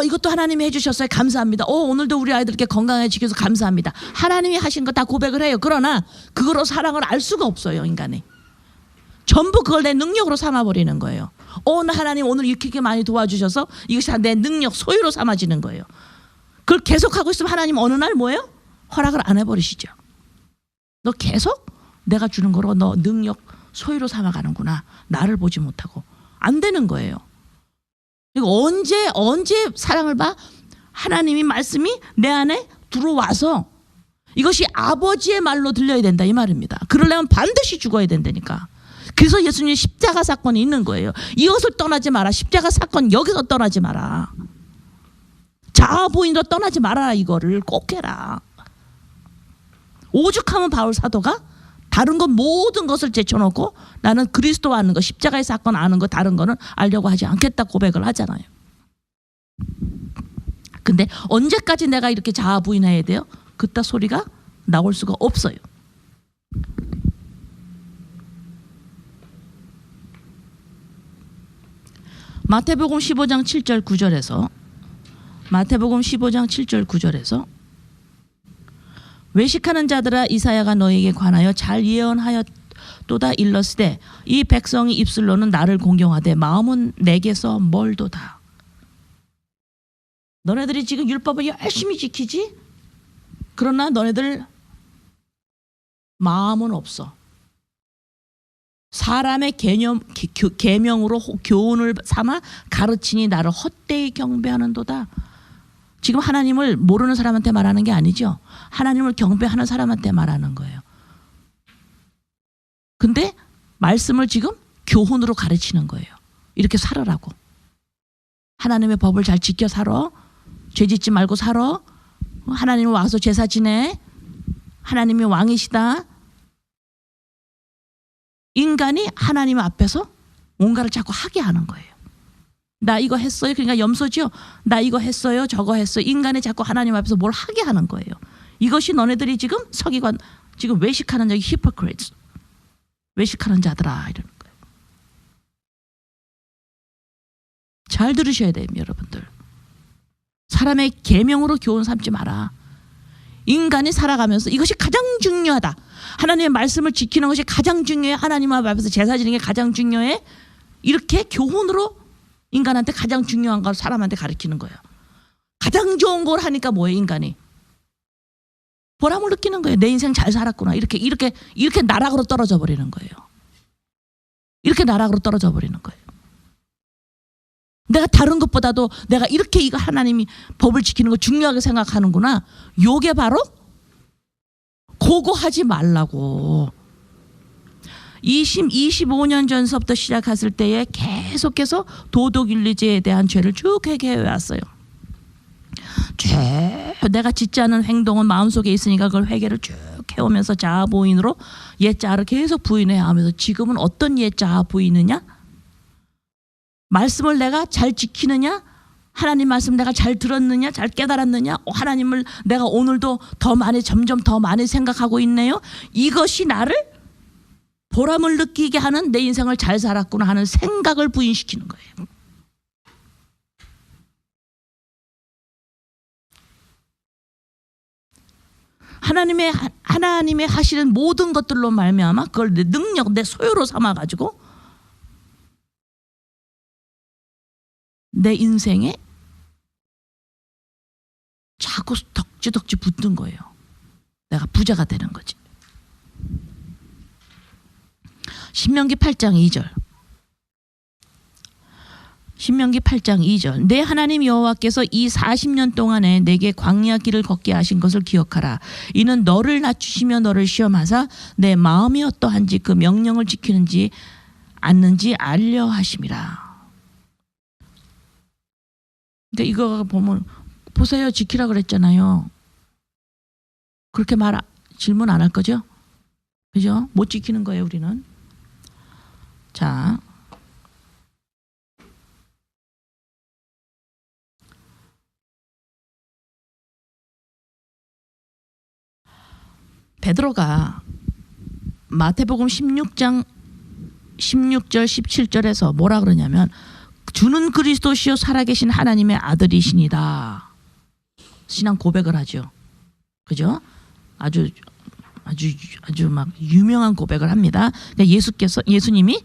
이것도 하나님이 해주셨어요. 감사합니다. 오늘도 우리 아이들께 건강해지셔서 감사합니다. 하나님이 하신 거 다 고백을 해요. 그러나 그거로 사랑을 알 수가 없어요. 인간이. 전부 그걸 내 능력으로 삼아버리는 거예요. 하나님 오늘 이렇게 많이 도와주셔서 이것이 다 내 능력 소유로 삼아지는 거예요. 그걸 계속하고 있으면 하나님 어느 날 뭐예요? 허락을 안 해버리시죠. 너 계속 내가 주는 거로 너 능력 소유로 삼아가는구나. 나를 보지 못하고. 안 되는 거예요. 언제 사랑을 봐? 하나님이 말씀이 내 안에 들어와서 이것이 아버지의 말로 들려야 된다 이 말입니다. 그러려면 반드시 죽어야 된다니까. 그래서 예수님 십자가 사건이 있는 거예요. 이것을 떠나지 마라. 십자가 사건 여기서 떠나지 마라. 자아부인도 떠나지 말아라. 이거를 꼭 해라. 오죽하면 바울 사도가 다른 것 모든 것을 제쳐놓고 나는 그리스도 아는 거, 십자가의 사건 아는 거, 다른 거는 알려고 하지 않겠다 고백을 하잖아요. 근데 언제까지 내가 이렇게 자아부인해야 돼요? 그따 소리가 나올 수가 없어요. 마태복음 15장 7절 9절에서 마태복음 15장 7절 9절에서 외식하는 자들아 이사야가 너에게 관하여 잘 예언하였도다 일렀으되 이 백성이 입술로는 나를 공경하되 마음은 내게서 멀도다. 너네들이 지금 율법을 열심히 지키지? 그러나 너네들 마음은 없어. 사람의 계명으로 교훈을 삼아 가르치니 나를 헛되이 경배하는도다. 지금 하나님을 모르는 사람한테 말하는 게 아니죠. 하나님을 경배하는 사람한테 말하는 거예요. 근데 말씀을 지금 교훈으로 가르치는 거예요. 이렇게 살아라고. 하나님의 법을 잘 지켜 살아. 죄 짓지 말고 살아. 하나님 와서 제사 지내. 하나님이 왕이시다. 인간이 하나님 앞에서 뭔가를 자꾸 하게 하는 거예요. 나 이거 했어요. 그러니까 염소죠. 나 이거 했어요. 저거 했어요. 인간이 자꾸 하나님 앞에서 뭘 하게 하는 거예요. 이것이 너네들이 지금 서기관, 지금 외식하는 자기 히포크리트, 외식하는 자들아 이러는 거예요. 잘 들으셔야 돼요, 여러분들. 사람의 계명으로 교훈 삼지 마라. 인간이 살아가면서 이것이 가장 중요하다. 하나님의 말씀을 지키는 것이 가장 중요해. 하나님 앞에서 제사 지는 게 가장 중요해. 이렇게 교훈으로 인간한테 가장 중요한 걸 사람한테 가르치는 거예요. 가장 좋은 걸 하니까 뭐예요, 인간이? 보람을 느끼는 거예요. 내 인생 잘 살았구나. 이렇게 나락으로 떨어져 버리는 거예요. 이렇게 나락으로 떨어져 버리는 거예요. 내가 다른 것보다도 내가 이렇게 이거 하나님이 법을 지키는 거 중요하게 생각하는구나. 요게 바로 그거 하지 말라고. 25년 전서부터 시작했을 때에 계속해서 도덕윤리제에 대한 죄를 쭉 회개해 왔어요. 쭉 내가 짓지 않은 행동은 마음속에 있으니까 그걸 회개를 쭉 해오면서 자아 부인으로 옛자아를 계속 부인해 하면서 지금은 어떤 옛자아 부이느냐? 말씀을 내가 잘 지키느냐? 하나님 말씀 내가 잘 들었느냐? 잘 깨달았느냐? 하나님을 내가 오늘도 점점 더 많이 생각하고 있네요. 이것이 나를 보람을 느끼게 하는, 내 인생을 잘 살았구나 하는 생각을 부인시키는 거예요. 하나님의 하시는 모든 것들로 말미암아 그걸 내 능력, 내 소유로 삼아 가지고 내 인생에 자꾸 덕지덕지 붙는 거예요. 내가 부자가 되는 거지. 신명기 8장 2절. 신명기 8장 2절. 내 하나님 여호와께서 이 40년 동안에 내게 광야 길을 걷게 하신 것을 기억하라. 이는 너를 낮추시며 너를 시험하사 내 마음이 어떠한지 그 명령을 지키는지 않는지 알려 하심이라. 그러니까 이거 보면 보세요. 지키라 그랬잖아요. 그렇게 질문 안 할 거죠? 그죠? 못 지키는 거예요, 우리는. 자. 베드로가 마태복음 16장 16절 17절에서 뭐라 그러냐면 주는 그리스도시요 살아계신 하나님의 아들이시니다. 신앙 고백을 하죠. 그죠? 아주 막 유명한 고백을 합니다. 그러니까 예수님이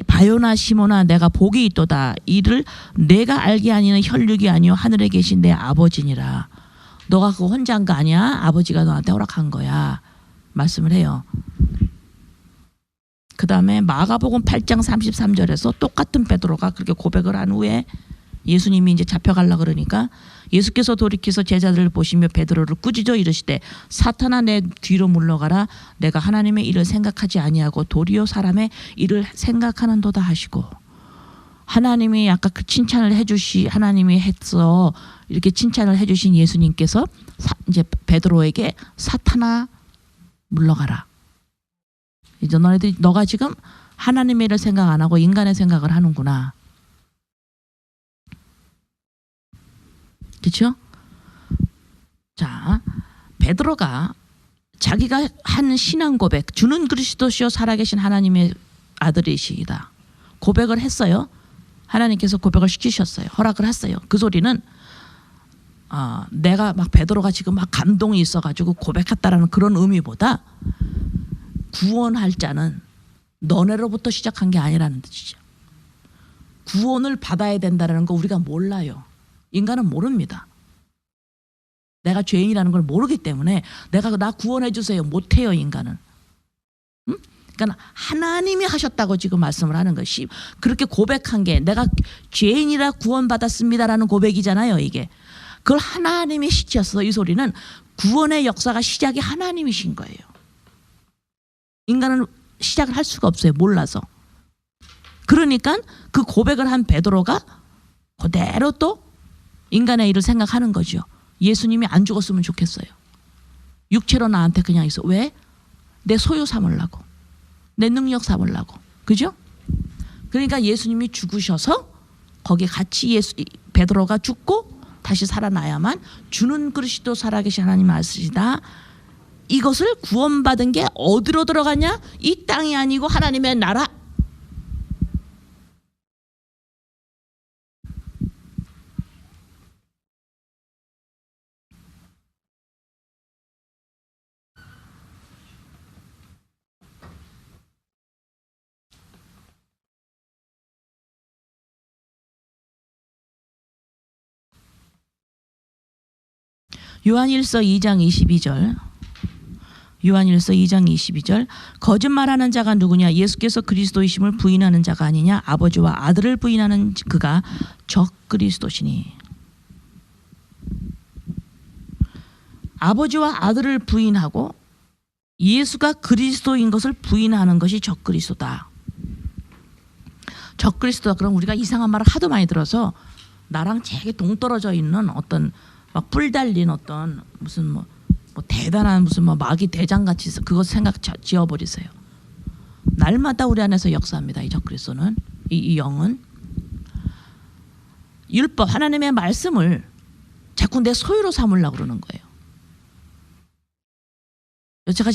바요나 시모나 내가 복이 있도다. 이를 내가 알게 아니는 혈육이 아니요 하늘에 계신 내 아버지니라. 너가 그거 혼자 한 거 아니야. 아버지가 너한테 허락한 거야. 말씀을 해요. 그 다음에 마가복음 8장 33절에서 똑같은 베드로가 그렇게 고백을 한 후에 예수님이 이제 잡혀가려고 그러니까 예수께서 돌이켜서 제자들을 보시며 베드로를 꾸짖어 이르시되 사탄아 내 뒤로 물러가라. 내가 하나님의 일을 생각하지 아니하고 도리어 사람의 일을 생각하는도다 하시고, 하나님이 아까 그 칭찬을 하나님이 했어 이렇게 칭찬을 해주신 예수님께서 이제 베드로에게 사탄아 물러가라. 이제 너가 지금 하나님의 일을 생각 안 하고 인간의 생각을 하는구나. 그렇죠? 자, 베드로가 자기가 한 신앙 고백, 주는 그리스도시요 살아계신 하나님의 아들이시다 고백을 했어요. 하나님께서 고백을 시키셨어요. 허락을 했어요. 그 소리는 내가 막 베드로가 지금 막 감동이 있어가지고 고백했다라는 그런 의미보다 구원할 자는 너네로부터 시작한 게 아니라는 뜻이죠. 구원을 받아야 된다는 거 우리가 몰라요. 인간은 모릅니다. 내가 죄인이라는 걸 모르기 때문에 나 구원해 주세요 못해요, 인간은. 응? 그러니까 하나님이 하셨다고 지금 말씀을 하는 것이, 그렇게 고백한 게 내가 죄인이라 구원받았습니다라는 고백이잖아요. 이게 그걸 하나님이 시켰어. 이 소리는 구원의 역사가 시작이 하나님이신 거예요. 인간은 시작을 할 수가 없어요. 몰라서. 그러니까 그 고백을 한 베드로가 그대로 또 인간의 일을 생각하는 거죠. 예수님이 안 죽었으면 좋겠어요. 육체로 나한테 그냥 있어. 왜? 내 소유 삼으려고. 내 능력 삼으려고. 그죠? 그러니까 예수님이 죽으셔서 거기 같이 베드로가 죽고 다시 살아나야만 주는 그리스도 살아계신 하나님 아시다. 이것을 구원받은 게 어디로 들어가냐? 이 땅이 아니고 하나님의 나라. 요한일서 2장 22절. 요한일서 2장 22절. 거짓말하는 자가 누구냐? 예수께서 그리스도이심을 부인하는 자가 아니냐? 아버지와 아들을 부인하는 그가 적그리스도시니. 아버지와 아들을 부인하고 예수가 그리스도인 것을 부인하는 것이 적그리스도다. 적그리스도다. 그럼 우리가 이상한 말을 하도 많이 들어서 나랑 되게 동떨어져 있는 어떤 막 뿔 달린 어떤 무슨 뭐 대단한 무슨 마귀 대장같이 그것 생각 지어버리세요. 날마다 우리 안에서 역사합니다. 이 적그리스도는, 이 영은. 율법, 하나님의 말씀을 자꾸 내 소유로 삼으려고 그러는 거예요. 제가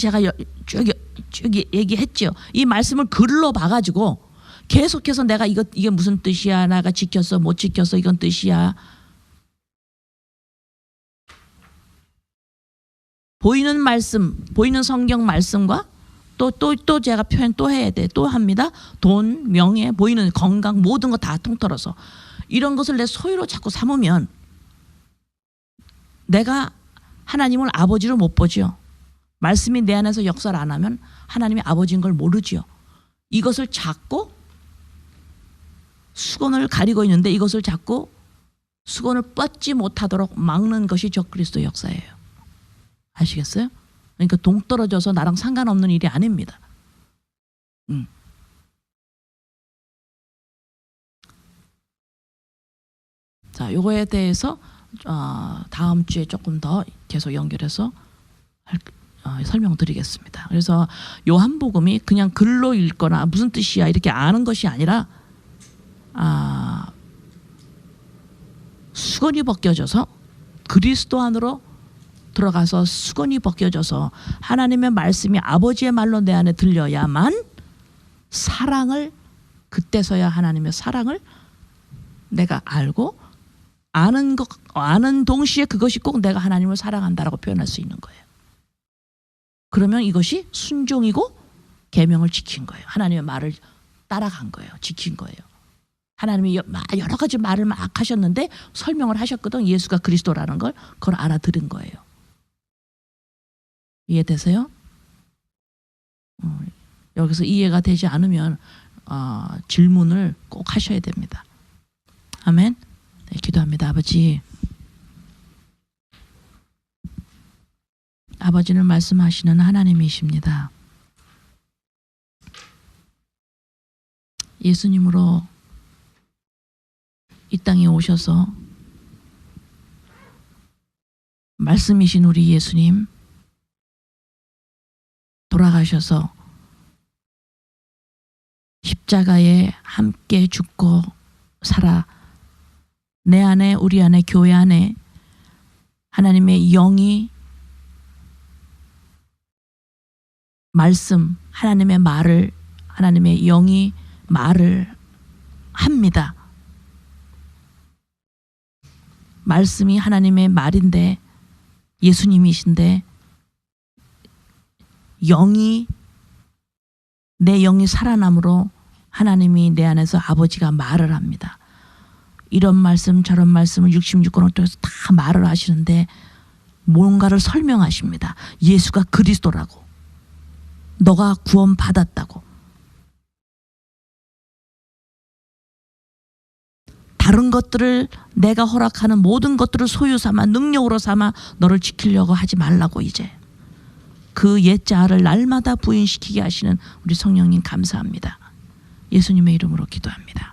쭉 얘기했죠. 이 말씀을 글로 봐가지고 계속해서 내가 이게 무슨 뜻이야, 내가 지켰어 못 지켰어, 이건 뜻이야. 보이는 말씀, 보이는 성경 말씀과 또 제가 표현 또 해야 돼. 또 합니다. 돈, 명예, 보이는 건강, 모든 거 다 통틀어서 이런 것을 내 소유로 자꾸 삼으면 내가 하나님을 아버지로 못 보죠. 말씀이 내 안에서 역사를 안 하면 하나님이 아버지인 걸 모르죠. 이것을 잡고 수건을 가리고 있는데 이것을 잡고 수건을 뻗지 못하도록 막는 것이 적그리스도 역사예요. 아시겠어요? 그러니까 동떨어져서 나랑 상관없는 일이 아닙니다. 자, 요거에 대해서 다음 주에 조금 더 계속 연결해서 설명드리겠습니다. 그래서 요한복음이 그냥 글로 읽거나 무슨 뜻이야 이렇게 아는 것이 아니라 수건이 벗겨져서 그리스도 안으로 들어가서 수건이 벗겨져서 하나님의 말씀이 아버지의 말로 내 안에 들려야만 사랑을, 그때서야 하나님의 사랑을 내가 알고 아는 동시에 그것이 꼭 내가 하나님을 사랑한다라고 표현할 수 있는 거예요. 그러면 이것이 순종이고 계명을 지킨 거예요. 하나님의 말을 따라간 거예요. 지킨 거예요. 하나님이 여러 가지 말을 막 하셨는데 설명을 하셨거든. 예수가 그리스도라는 걸 그걸 알아들은 거예요. 이해되세요? 여기서 이해가 되지 않으면 질문을 꼭 하셔야 됩니다. 아멘. 네, 기도합니다. 아버지는 말씀하시는 하나님이십니다. 예수님으로 이 땅에 오셔서 말씀이신 우리 예수님 돌아가셔서 십자가에 함께 죽고 살아 내 안에, 우리 안에, 교회 안에 하나님의 영이 말씀, 하나님의 말을, 하나님의 영이 말을 합니다. 말씀이 하나님의 말인데 예수님이신데 내 영이 살아남으로 하나님이 내 안에서 아버지가 말을 합니다. 이런 말씀 저런 말씀을 66권을 통해서 다 말을 하시는데 뭔가를 설명하십니다. 예수가 그리스도라고, 너가 구원 받았다고, 다른 것들을 내가 허락하는 모든 것들을 소유 삼아 능력으로 삼아 너를 지키려고 하지 말라고. 이제 그 옛자아를 날마다 부인시키게 하시는 우리 성령님 감사합니다. 예수님의 이름으로 기도합니다.